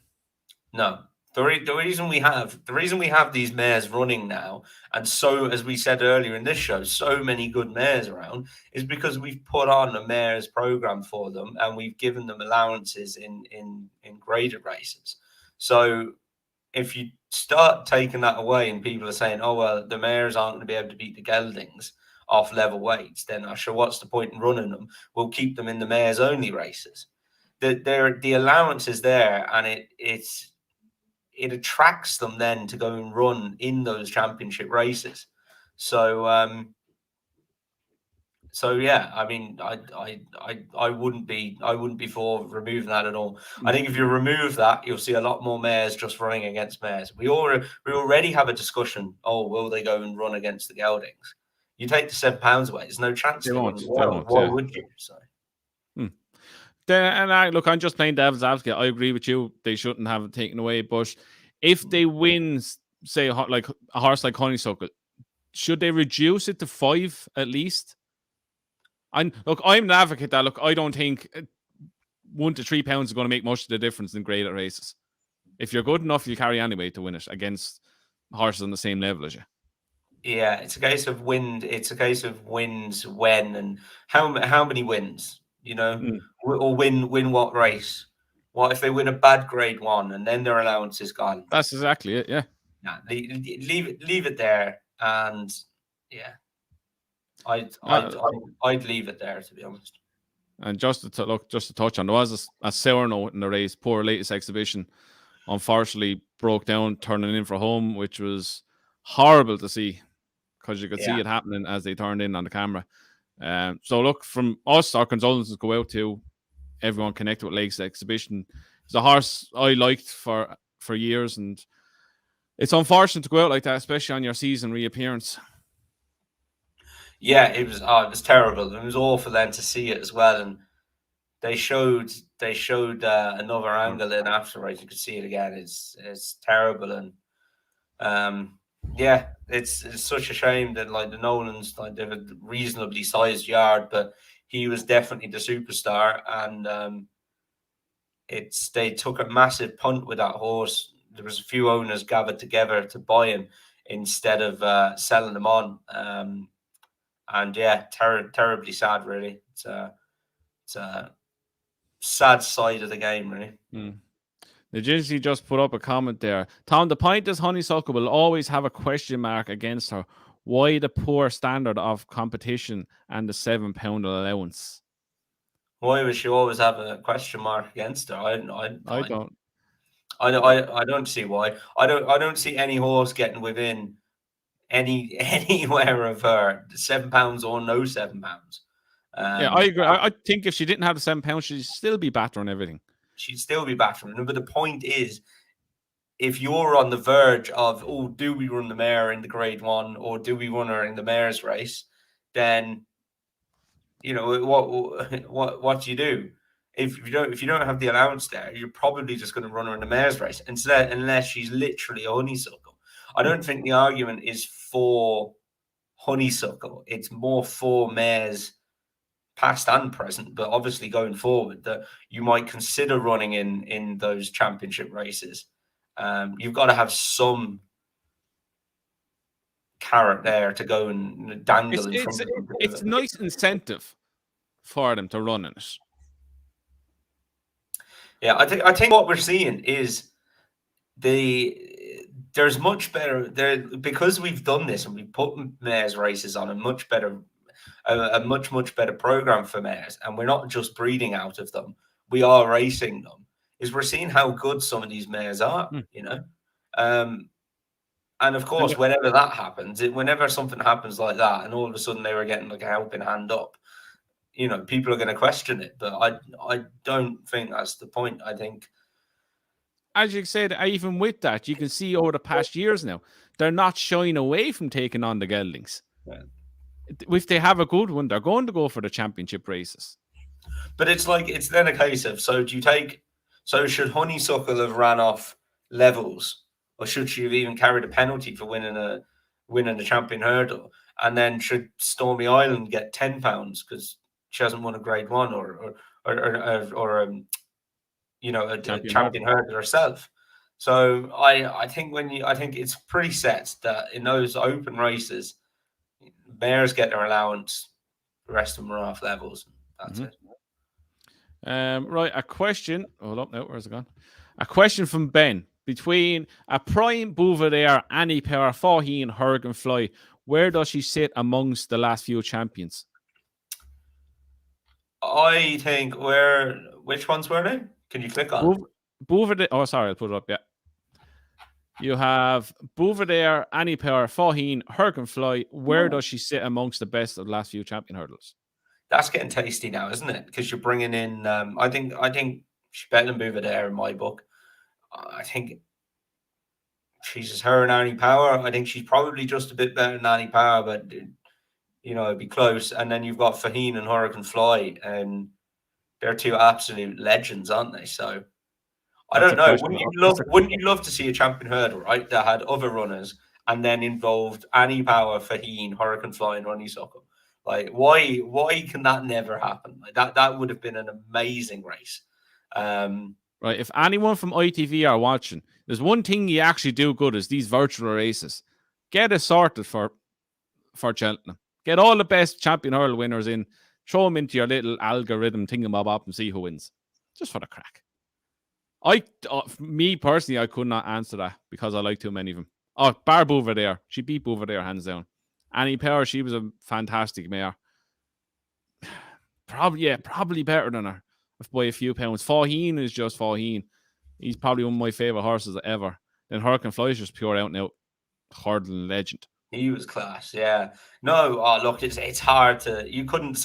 No. The reason we have these mares running now, and so, as we said earlier in this show, so many good mares around, is because we've put on a mares program for them, and we've given them allowances in graded races. So if you start taking that away and people are saying, oh, well, the mares aren't going to be able to beat the geldings off level weights, then I'm sure what's the point in running them? We'll keep them in the mares only races. The allowance is there, and it attracts them then to go and run in those championship races. So yeah, I mean, I wouldn't be for removing that at all. I think if you remove that, you'll see a lot more mares just running against mares. We already have a discussion. Oh, will they go and run against the geldings? You take the £7 away, there's no chance they won't. Why would you? So. And I'm just playing devil's advocate. I agree with you. They shouldn't have it taken away. But if they win, say, like a horse like Honeysuckle, should they reduce it to 5 at least? I'm an advocate that I don't think £1 to £3 is going to make much of the difference in graded races. If you're good enough, you carry anyway to win it against horses on the same level as you. Yeah, it's a case of win. It's a case of wins when and how many wins. Or win what race? What if they win a bad Grade 1 and then their allowance is gone? That's exactly it. Yeah. Nah, leave it there, and yeah, I'd leave it there, to be honest. And just to touch on, there was a sour note in the race. Poor latest exhibition, unfortunately, broke down turning in for home, which was horrible to see because you could see it happening as they turned in on the camera. So look, from us, our condolences go out to everyone connected with Lakes Exhibition. It's a horse I liked for years, and it's unfortunate to go out like that, especially on your season reappearance. Yeah, it was terrible. It was awful then to see it as well, and they showed another angle in afterwards. You could see it again. It's terrible, and yeah, it's such a shame that the Nolans they have a reasonably sized yard, but he was definitely the superstar, and they took a massive punt with that horse. There was a few owners gathered together to buy him instead of selling them on, and yeah, terribly sad. Really, it's a sad side of the game, really. The Gincy just put up a comment there. Tom, the point is Honeysuckle will always have a question mark against her. Why the poor standard of competition and the £7 allowance? Why would she always have a question mark against her? I don't. I don't see why. I don't see any horse getting within anywhere of her. £7 or no £7. Yeah, I agree. I think if she didn't have the £7, she'd still be battering everything. She'd still be battering. But the point is, if you're on the verge of, do we run the mare in the Grade 1 or do we run her in the mare's race, then what do you do? If you don't have the allowance there, you're probably just going to run her in the mare's race unless she's literally a Honeysuckle. I don't think the argument is for Honeysuckle. It's more for mares past and present, but obviously going forward, that you might consider running in those championship races. You've got to have some carrot there to go and dangle in front of them. It's a nice incentive for them to run in it. Yeah, I think what we're seeing is there's much better there because we've done this and we've put mares races on a much better program for mares, and we're not just breeding out of them, we are racing them. Is we're seeing how good some of these mares are. And of course, whenever that happens, whenever something happens like that, and all of a sudden they were getting like a helping hand up, people are going to question it. But I don't think that's the point. I think, as you said, even with that, you can see over the past years now, they're not shying away from taking on the geldings. Yeah. If they have a good one, they're going to go for the championship races. But it's then a case of, should Honeysuckle have ran off levels, or should she have even carried a penalty for winning a champion hurdle? And then should Stormy Island get £10 because she hasn't won a Grade 1 or a champion hurdle herself? So I think it's pretty set that in those open races, mares get their allowance, the rest of them are off levels. That's it. Right, a question. Hold up now, where's it gone? A question from Ben. Between a prime Bouvier, Annie Power, Faugheen, Hurricane Fly, where does she sit amongst the last few champions? I think which ones were they? Can you click on Bouvier? Oh, sorry, I'll put it up. Yeah. You have Bouvier, Annie Power, Faugheen, Hurricane Fly. Where does she sit amongst the best of the last few champion hurdles? That's getting tasty now, isn't it? Because you're bringing in. I think she's better than Bouvier in my book. I think she's her and Annie Power. I think she's probably just a bit better than Annie Power, but it'd be close. And then you've got Faugheen and Hurricane Fly, and they're two absolute legends, aren't they? So I don't know. Wouldn't you love to see a champion hurdle, right, that had other runners and then involved Annie Power, Faugheen, Hurricane Fly, and Honeysuckle? Like, why can that never happen? Like that would have been an amazing race. Right. If anyone from ITV are watching, there's one thing you actually do good is these virtual races. Get it sorted for Cheltenham. Get all the best champion hurdle winners in. Throw them into your little algorithm thingamabob and see who wins. Just for the crack. Me personally, I could not answer that because I like too many of them. Oh, bar Bouvier. She beat Bouvier hands down. Annie Power, she was a fantastic mare. Probably better than her by a few pounds. Faugheen is just Faugheen. He's probably one of my favourite horses ever. Then Hurricane Fly is just pure out and out hurdling legend. He was class, yeah. No, look, it's hard to. You couldn't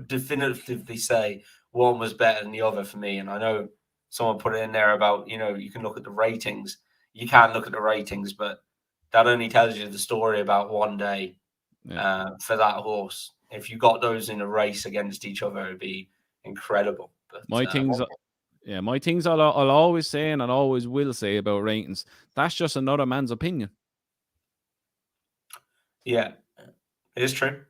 definitively say one was better than the other for me. And I know someone put it in there about you can look at the ratings. You can look at the ratings, but that only tells you the story about one day for that horse. If you got those in a race against each other, it'd be incredible. But my things I'll always say and I always will say about ratings. That's just another man's opinion. Yeah, it is true.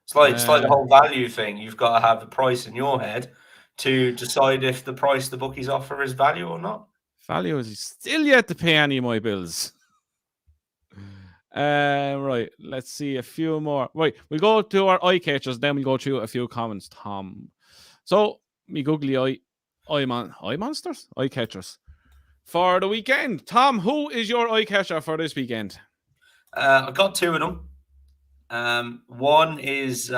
It's like the whole value thing. You've got to have the price in your head to decide if the price the bookies offer is value or not. Value is still yet to pay any of my bills. Right, let's see a few more. Right, we go to our eye catchers, then we go through a few comments, Tom. So, me googly eye monsters, eye catchers for the weekend. Tom, who is your eye catcher for this weekend? I've got two of them. One's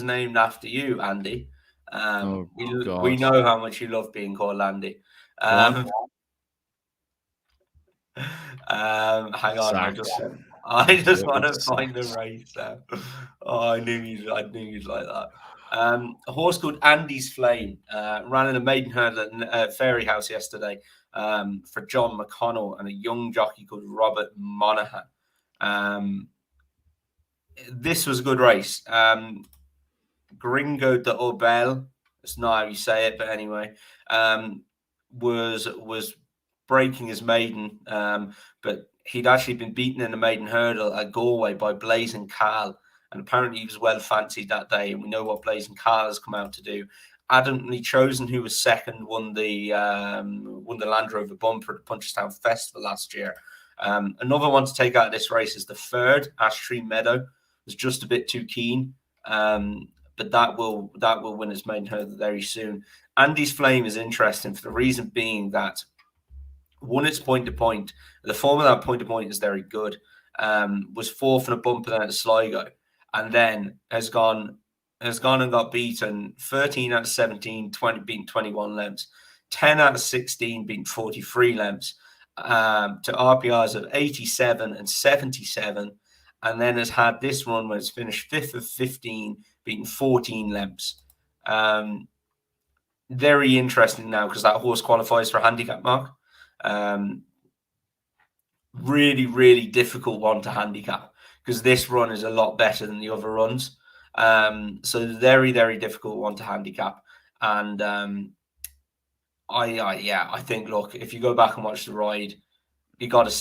named after you, Andy. We know how much you love being called Andy. Hang on, I just want to find the race. Oh, I knew you'd like that. A horse called Andy's Flame ran in a maiden hurdle at Fairyhouse yesterday for John McConnell and a young jockey called Robert Monaghan. This was a good race. Gringo de Obel, that's not how you say it, but anyway, was breaking his maiden, but he'd actually been beaten in a maiden hurdle at Galway by Blazing Carl, and apparently he was well fancied that day, and we know what Blazing Carl has come out to do. Adamantly Chosen, who was second, won the Land Rover bumper at the Punchestown Festival last year. Another one to take out of this race is the third, Ash Tree Meadow. Was just a bit too keen, but that will win its maiden hurdle very soon. Andy's Flame is interesting for the reason being that won its point-to-point. The form of that point-to-point is very good. Was fourth in a bumper then at Sligo, and then has gone and got beaten 13 out of 17, beaten 21 lengths, 10 out of 16, beaten 43 lengths. to RPRs of 87 and 77, and then has had this run where it's finished 5th of 15, beating 14 lengths. Very interesting now because that horse qualifies for handicap mark. Really, really difficult one to handicap because this run is a lot better than the other runs. So very, very difficult one to handicap. And I think, look, if you go back and watch the ride, you got a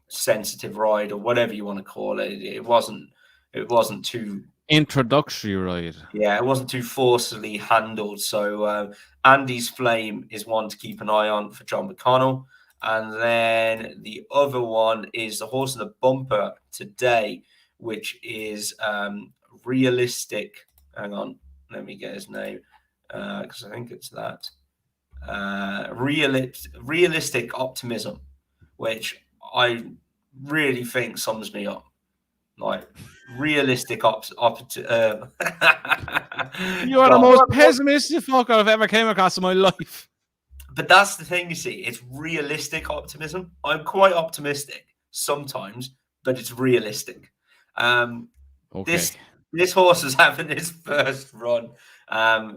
sensitive ride or whatever you want to call it. It wasn't too introductory ride. Yeah, it wasn't too forcefully handled. So Andy's Flame is one to keep an eye on for John McConnell. And then the other one is the horse in the bumper today, which is Realistic. Hang on, let me get his name because I think it's that. Realistic Optimism, which I really think sums me up. Like realistic You are the most pessimistic fucker I've ever came across in my life. But that's the thing, you see, it's realistic optimism. I'm quite optimistic sometimes, but it's realistic. Okay. This horse is having his first run.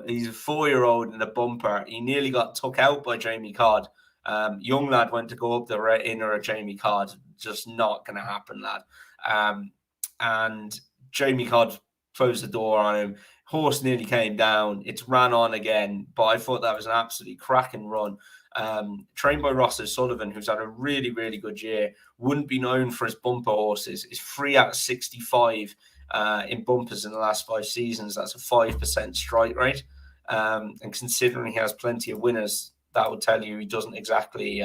He's a 4-year-old in a bumper. He nearly got took out by Jamie Card. Young lad went to go up the inner of Jamie Card. Just not going to happen, lad. And Jamie Card closed the door on him. Horse nearly came down. It's ran on again, but I thought that was an absolutely cracking run. Trained by Ross O'Sullivan, who's had a really, really good year. Wouldn't be known for his bumper horses. He's 3 out of 65 in bumpers in the last 5 seasons. That's a 5% strike rate. And considering he has plenty of winners, that would tell you he doesn't exactly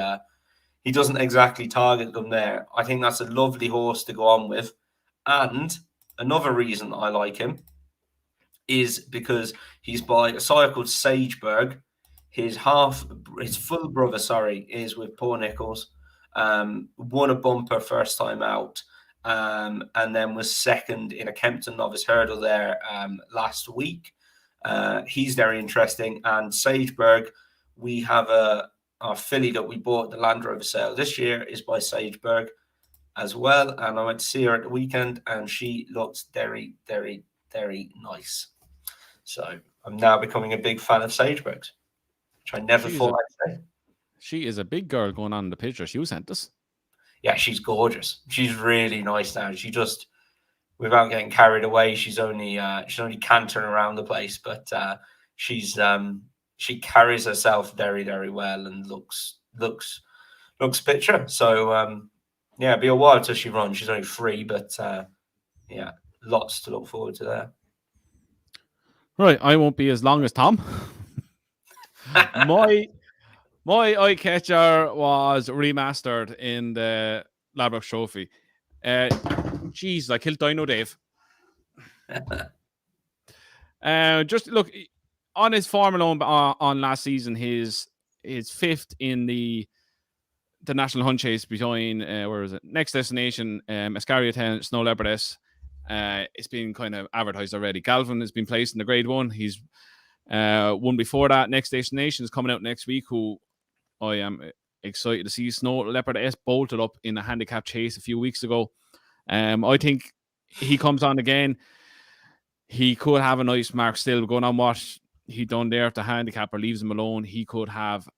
target them there. I think that's a lovely horse to go on with. And another reason I like him is because he's by a sire called Sageberg. His full brother, is with Paul Nichols. Won a bumper first time out, and then was second in a Kempton Novice Hurdle there last week. He's very interesting. And Sageberg, we have our filly that we bought the Land Rover sale this year is by Sageberg as well. And I went to see her at the weekend, and she looks very, very, very nice. So I'm now becoming a big fan of Sageberg's, which I never thought I'd say. She is a big girl going on in the picture you sent us. Yeah, she's gorgeous. She's really nice now. She just, without getting carried away, she's only cantering around the place, but she carries herself very, very well and looks picture. So it'll be a while till she runs. She's only 3, but lots to look forward to there. Right, I won't be as long as Tom. My eye catcher was remastered in the Ladbrokes Trophy. Jeez, I killed Dino Dave. Just look on his form alone on last season, his 5th in the National Hunt Chase behind where is it? Next Destination, Ascaria 10, Snow Leopardess. It's been kind of advertised already. Galvin has been placed in the Grade 1. He's won before that. Next Destination is coming out next week, who I am excited to see. Snow Leopardess bolted up in a handicap chase a few weeks ago. I think he comes on again. He could have a nice mark still going on what he done there. If the handicapper leaves him alone, he could have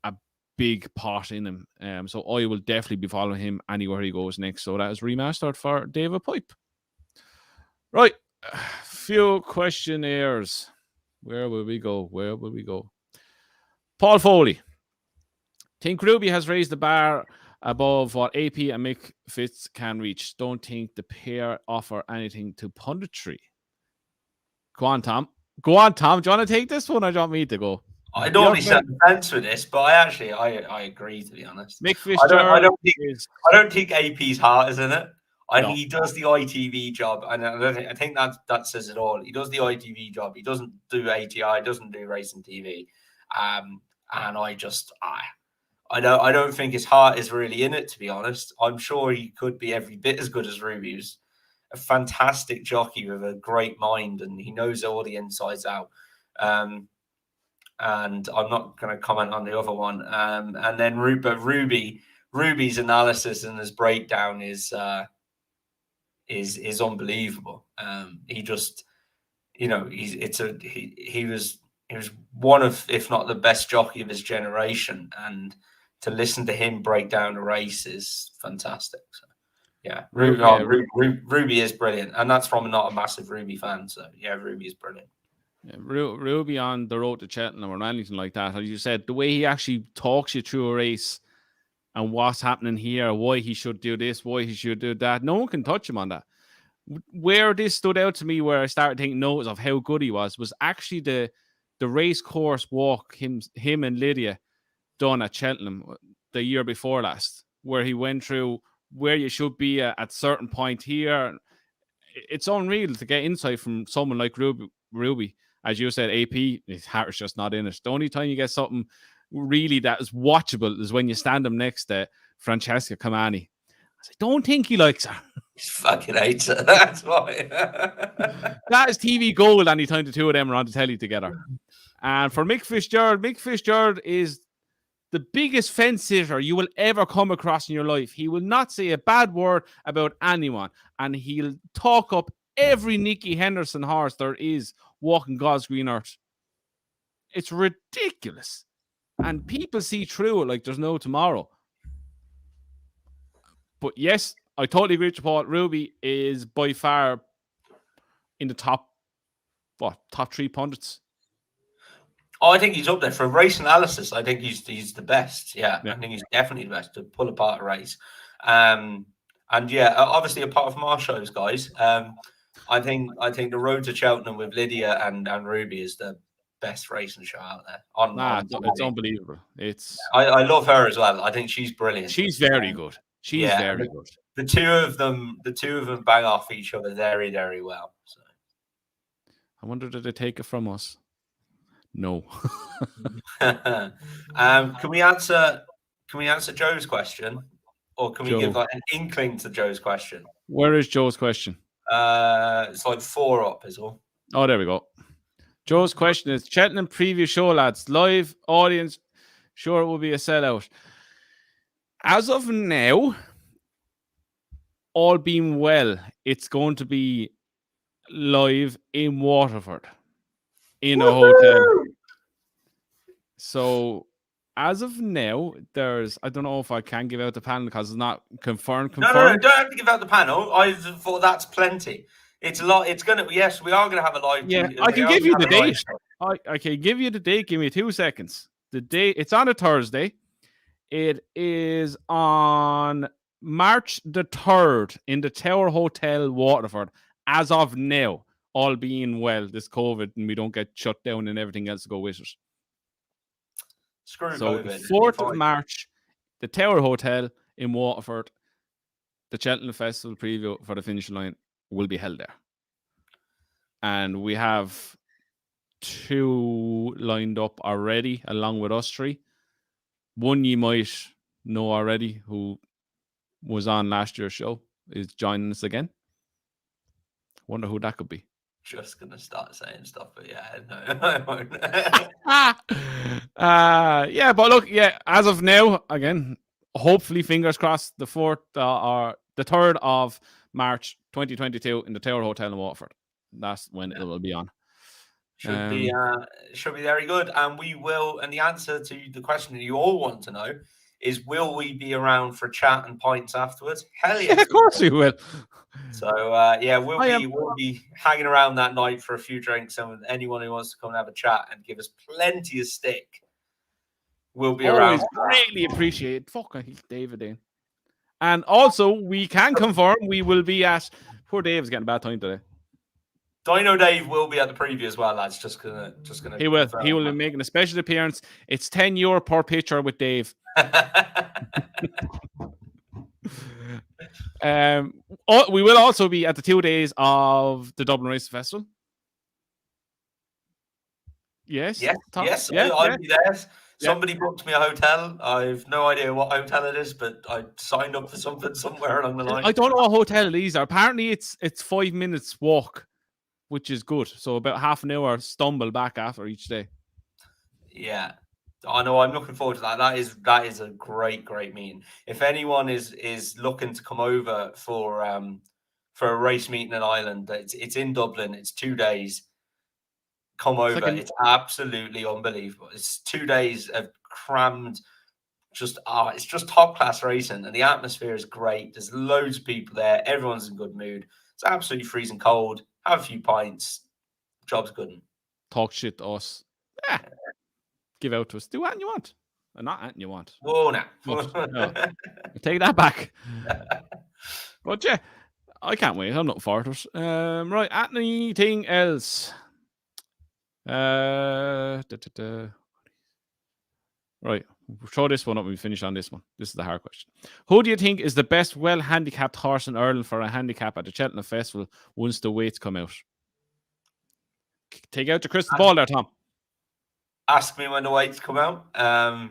a big pot in him. So I will definitely be following him anywhere he goes next. So that is remastered for David Pipe. Right, few questionnaires. Where will we go? Paul Foley. Think Ruby has raised the bar above what AP and Mick Fitz can reach. Don't think the pair offer anything to punditry. Go on, Tom. Do you want to take this one or do you want me to go? I normally set the fence for this, but I agree, to be honest. Mick Fitzgerald I don't think AP's heart is in it. He does the ITV job, and I think that says it all. He does the ITV job. He doesn't do ATI, doesn't do racing TV, and I don't think his heart is really in it, to be honest. I'm sure he could be every bit as good as Ruby. He's a fantastic jockey with a great mind, and he knows all the insides out. and I'm not going to comment on the other one. And then Ruby's analysis and his breakdown is unbelievable. He just, he was one of, if not the best jockey of his generation, and to listen to him break down the race is fantastic. So, yeah, Ruby is brilliant, and that's from not a massive Ruby fan. So yeah, Ruby is brilliant. Yeah, Ruby on the road to Cheltenham or anything like that, as you said, the way he actually talks you through a race and what's happening here, why he should do this, why he should do that, no one can touch him on that. Where this stood out to me, where I started taking notice of how good he was actually the race course walk him and Lydia done at Cheltenham the year before last, where he went through where you should be at certain point here. It's unreal to get insight from someone like Ruby. As you said, AP, his heart's just not in it. The only time you get something really that is watchable is when you stand him next to Francesca Kamani. I don't think he likes her. He fucking hates her. That's why. That is TV gold anytime the two of them are on the telly together. And for Mick Fitzgerald is the biggest fence sitter you will ever come across in your life. He will not say a bad word about anyone, and he'll talk up every Nicky Henderson horse there is walking God's green earth. It's ridiculous. And people see through it like there's no tomorrow. But yes, I totally agree with you, Paul. Ruby is by far in the top 3 pundits. Oh, I think he's up there for race analysis. I think he's the best. Yeah, I think he's definitely the best to pull apart a race. And yeah, obviously apart from our shows, guys, I think the road to Cheltenham with Lydia and Ruby is the best racing show out there. It's unbelievable. I love her as well. I think she's brilliant. She's very good. She's very good. The two of them bang off each other very, very well. So I wonder, did they take it from us? No. Can we answer Joe's question, or can we give like an inkling to Joe's question? Where is Joe's question? It's like 4 up, is all. Oh, there we go. Joe's question is: Cheltenham preview show, lads, live audience. Sure, it will be a sellout. As of now, all being well, it's going to be live in Waterford in a hotel. So as of now, I don't know if I can give out the panel because it's not confirmed. No, don't have to give out the panel. I thought that's plenty. It's a lot. It's gonna. Yes, we are gonna have a live. Yeah, I can give you the date. I can give you the date. Give me 2 seconds. The date. It's on a Thursday. It is on March the 3rd in the Tower Hotel, Waterford. As of now, all being well, this COVID and we don't get shut down and everything else to go with it. So COVID. The 4th of March, the Tower Hotel in Waterford, the Cheltenham Festival preview for the finish line will be held there. And we have 2 lined up already, along with us 3. One you might know already, who was on last year's show, is joining us again. Wonder who that could be. Just gonna start saying stuff, but yeah, no, I won't. Yeah, but look, yeah, as of now, again, hopefully, fingers crossed, the 4th or the 3rd of March 2022 in the Tower Hotel in Waterford. That's when it will be on. Should be very good, and we will. And the answer to the question that you all want to know is: will we be around for chat and pints afterwards? Hell yes, of course we will. So yeah, we'll be hanging around that night for a few drinks, and anyone who wants to come and have a chat and give us plenty of stick, we'll be around. Greatly appreciate. Fuck, I hate David in. And also, we can confirm we will be at. Poor Dave's getting a bad time today. Dino Dave will be at the preview as well, lads. Just gonna. He will. He will be making a special appearance. It's €10 per picture with Dave. We will also be at the 2 days of the Dublin Race Festival. Yes. I'll be there. Somebody booked me a hotel. I've no idea what hotel it is, but I signed up for something somewhere along the line. I don't know what hotel it is. Apparently, it's 5 minutes walk, which is good. So about half an hour stumble back after each day. Yeah, I know. I'm looking forward to that. That is a great meeting. If anyone is looking to come over for a race meeting in Ireland, it's in Dublin. It's 2 days. Come It's like over. an It's absolutely unbelievable. It's 2 days of crammed. It's just top class racing, and the atmosphere is great. There's loads of people there. Everyone's in good mood. It's absolutely freezing cold. Have a few pints. Job's good. talk shit to us. Yeah, give out to us. Do what you want. Or not what you want. Whoa, now. No, I take that back. But yeah, I can't wait. I'm not for it. Right, anything else? Right, we'll throw this one up and we finish on this one. This is the hard question. Who do you think is the best well-handicapped horse in Ireland for a handicap at the Cheltenham Festival once the weights come out? Take out the crystal ball there, Tom. Ask me when the weights come out. I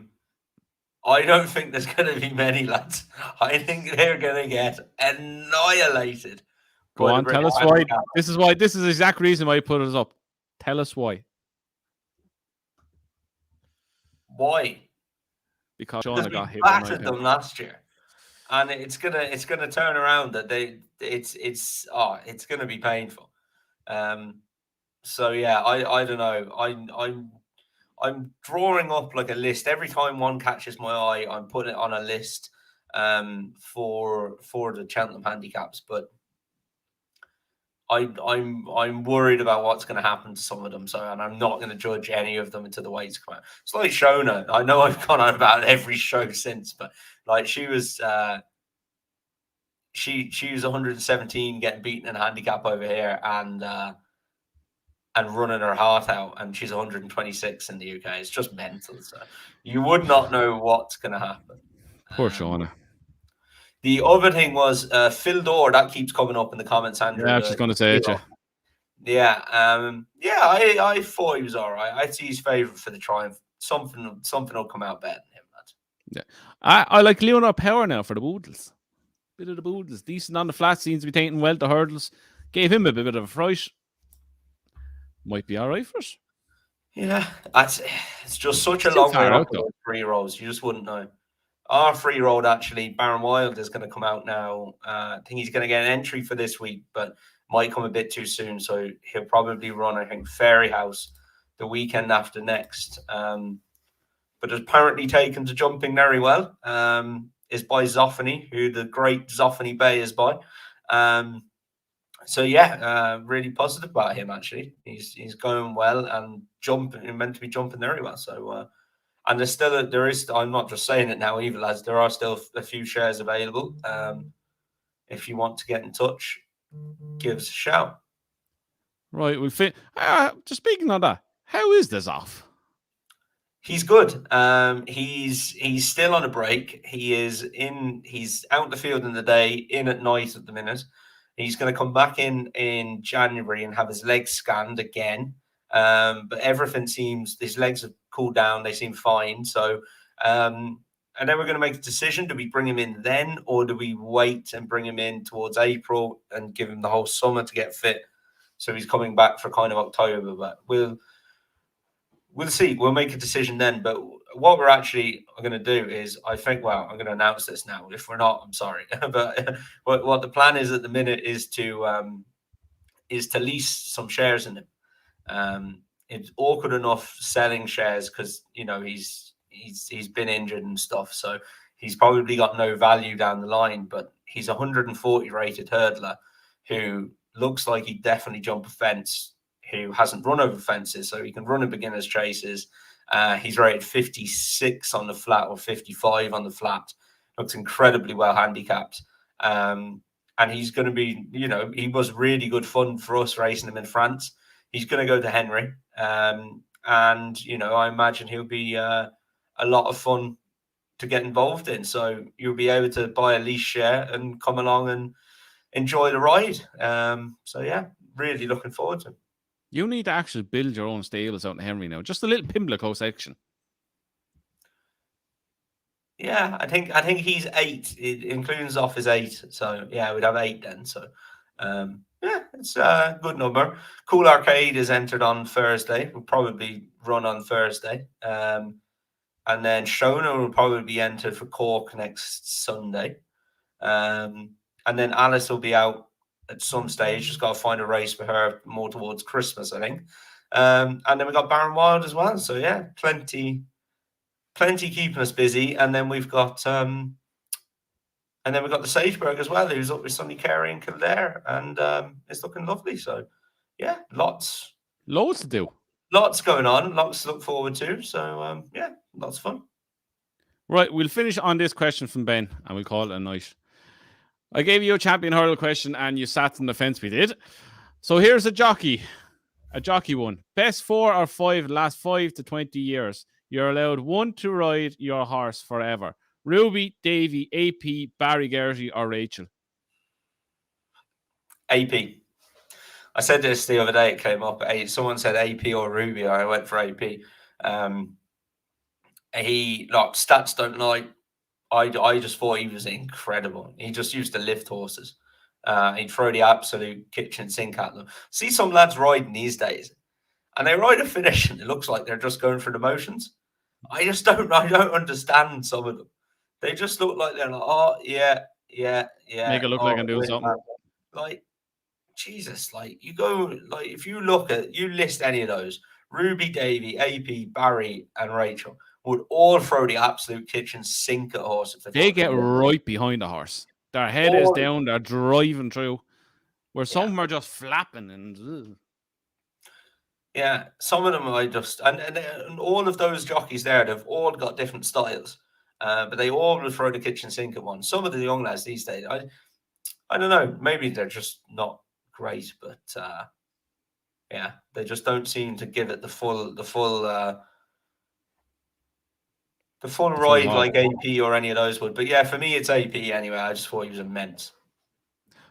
don't think there's going to be many, lads. I think they're going to get annihilated. Go on, tell us why. This is the exact reason why you put us up. Tell us why. Why? Because Shauna got hit. Battered them last year, and it's gonna turn around that it's gonna be painful. So yeah, I don't know. I'm drawing up like a list every time one catches my eye. I'm putting it on a list for the Cheltenham handicaps, but I'm worried about what's going to happen to some of them. So, and I'm not going to judge any of them until the weights come out. It's like Shona. I know I've gone on about every show since, but like she was 117 getting beaten in a handicap over here and running her heart out, and she's 126 in the UK. It's just mental. So you would not know what's going to happen. Poor Shauna. The other thing was Phil Dorr. That keeps coming up in the comments, Andrew. Yeah, I was just going to say it. Yeah, I thought he was all right. I'd see his favourite for the triumph. Something will come out better than him, lad. Yeah, I like Leonard Power now for the Boodles. Bit of the Boodles, decent on the flat. Seems to be taking well the hurdles. Gave him a bit of a fright. Might be all right for us. Yeah, it's just such a long way up those 3-year-olds. You just wouldn't know. Our 3-year-old, actually, Baron Wild, is going to come out now. I think he's going to get an entry for this week, but might come a bit too soon. So he'll probably run, I think, Fairyhouse the weekend after next. But apparently taken to jumping very well. Is by Zoffany, who the great Zoffany Bay is by. So yeah, really positive about him, actually. He's going well and meant to be jumping very well. So and there is I'm not just saying it now either, lads. There are still a few shares available. If you want to get in touch, give us a shout. Right, we fit. Just speaking on that, how is this off? He's good. He's still on a break. He's out in the field in the day, in at night at the minute. He's going to come back in January and have his legs scanned again. But everything seems, his legs have cooled down. They seem fine. So, and then we're going to make a decision. Do we bring him in then, or do we wait and bring him in towards April and give him the whole summer to get fit? So he's coming back for kind of October, but we'll see. We'll make a decision then. But what we're actually going to do is, I think, I'm going to announce this now. If we're not, I'm sorry. But what the plan is at the minute is to lease some shares in him. It's awkward enough selling shares because he's been injured and stuff, so he's probably got no value down the line. But he's a 140 rated hurdler who looks like he'd definitely jump a fence, who hasn't run over fences, so he can run in beginner's chases. He's rated 56 on the flat or 55 on the flat. Looks incredibly well handicapped. And he's going to be, he was really good fun for us racing him in France. He's going to go to Henry. And, I imagine he'll be a lot of fun to get involved in. So you'll be able to buy a lease share and come along and enjoy the ride. So yeah, really looking forward to it. You need to actually build your own stables out in Henry now. Just a little Pimlico section. Yeah, I think he's 8. It includes off his 8. So yeah, we'd have 8 then. So Yeah, it's a good number. Cool Arcade is entered on Thursday. Will probably run on Thursday. And then Shona will probably be entered for Cork next Sunday. And then Alice will be out at some stage. Just got to find a race for her more towards Christmas, I think. And then we got Baron Wild as well. So yeah, plenty keeping us busy. And then we've got the Sageberg as well, who's up with Sonny Carey and Kildare, and it's looking lovely. So yeah, loads to do. Lots going on, lots to look forward to. So yeah, lots of fun. Right, we'll finish on this question from Ben, and we'll call it a night. I gave you a champion hurdle question, and you sat on the fence. We did. So here's a jockey one. Best 4 or 5 last 5 to 20 years. You're allowed one to ride your horse forever. Ruby, Davy, AP, Barry Gertie, or Rachel? AP. I said this the other day. It came up. Someone said AP or Ruby. I went for AP. Stats don't lie. I just thought he was incredible. He just used to lift horses. He'd throw the absolute kitchen sink at them. See some lads riding these days, and they ride a finish, and it looks like they're just going through the motions. I don't understand some of them. They just look like they're like, oh yeah. Make it look like I'm doing something. Like, Jesus, like you go, like if you list any of those, Ruby, Davy, AP, Barry, and Rachel would all throw the absolute kitchen sink at a horse. If they get right behind the horse. Their head is down. They're driving through. Where some of them are just flapping and. Yeah, some of them and all of those jockeys there, they've all got different styles, but they all will throw the kitchen sink at one. Some of the young lads these days, I don't know, maybe they're just not great, but yeah, they just don't seem to give it the full ride like AP or any of those would. But yeah, for me, it's AP anyway. I just thought he was immense.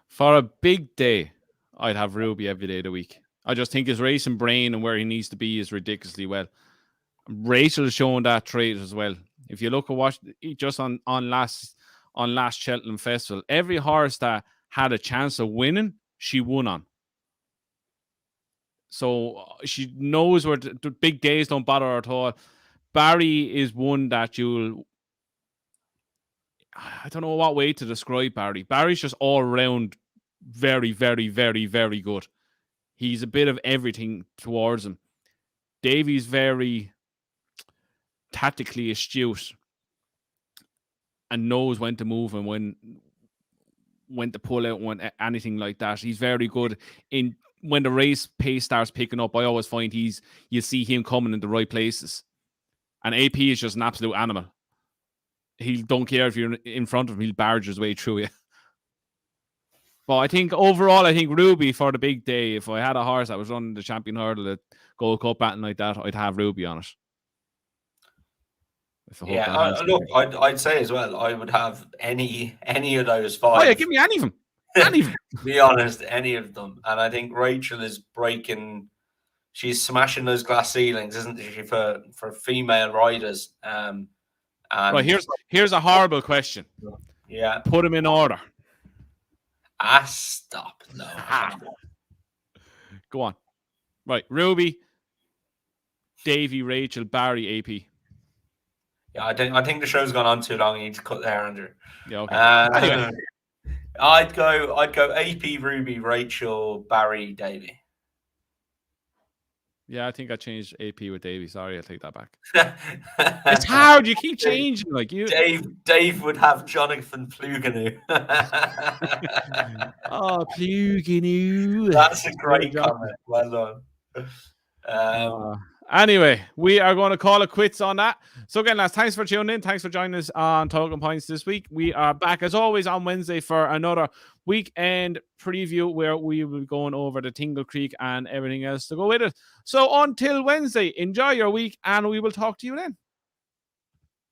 For a big day, I'd have Ruby every day of the week. I just think his racing brain and where he needs to be is ridiculously well. Rachel is showing that trait as well. If you look at what just on last Cheltenham Festival, every horse that had a chance of winning, she won on. So she knows where the big days don't bother her at all. Barry is one that I don't know what way to describe Barry. Barry's just all around very, very, very, very good. He's a bit of everything towards him. Davy's very tactically astute and knows when to move and when to pull out, when anything like that. He's very good in when the race pace starts picking up. I always find you see him coming in the right places. And AP is just an absolute animal. He don't care if you're in front of him, he'll barge his way through you. But I think overall, Ruby for the big day, if I had a horse that was running the champion hurdle at Gold Cup batting like that, I'd have Ruby on it. I'd say as well, I would have any of those 5. Oh yeah, give me any of them. Any of them. To be honest, any of them. And I think Rachel is she's smashing those glass ceilings, isn't she, for female riders? Right, here's a horrible question. Yeah. Put them in order. Stop. No. Go on. Right. Ruby, Davy, Rachel, Barry, AP. Yeah, I think the show's gone on too long. You need to cut there, Andrew. Yeah, okay. Anyway. I'd go AP, Ruby, Rachel, Barry, Davy. Yeah, I think I changed AP with Davy. Sorry, I'll take that back. It's hard. You keep changing. Like you. Dave would have Jonathan Pluganoo. Oh, Pluganoo. That's a great comment. Well done. Anyway, we are going to call it quits on that. So again, lads, thanks for tuning in. Thanks for joining us on Talking Points this week. We are back as always on Wednesday for another weekend preview where we will be going over the Tingle Creek and everything else to go with it. So until Wednesday, enjoy your week and we will talk to you then.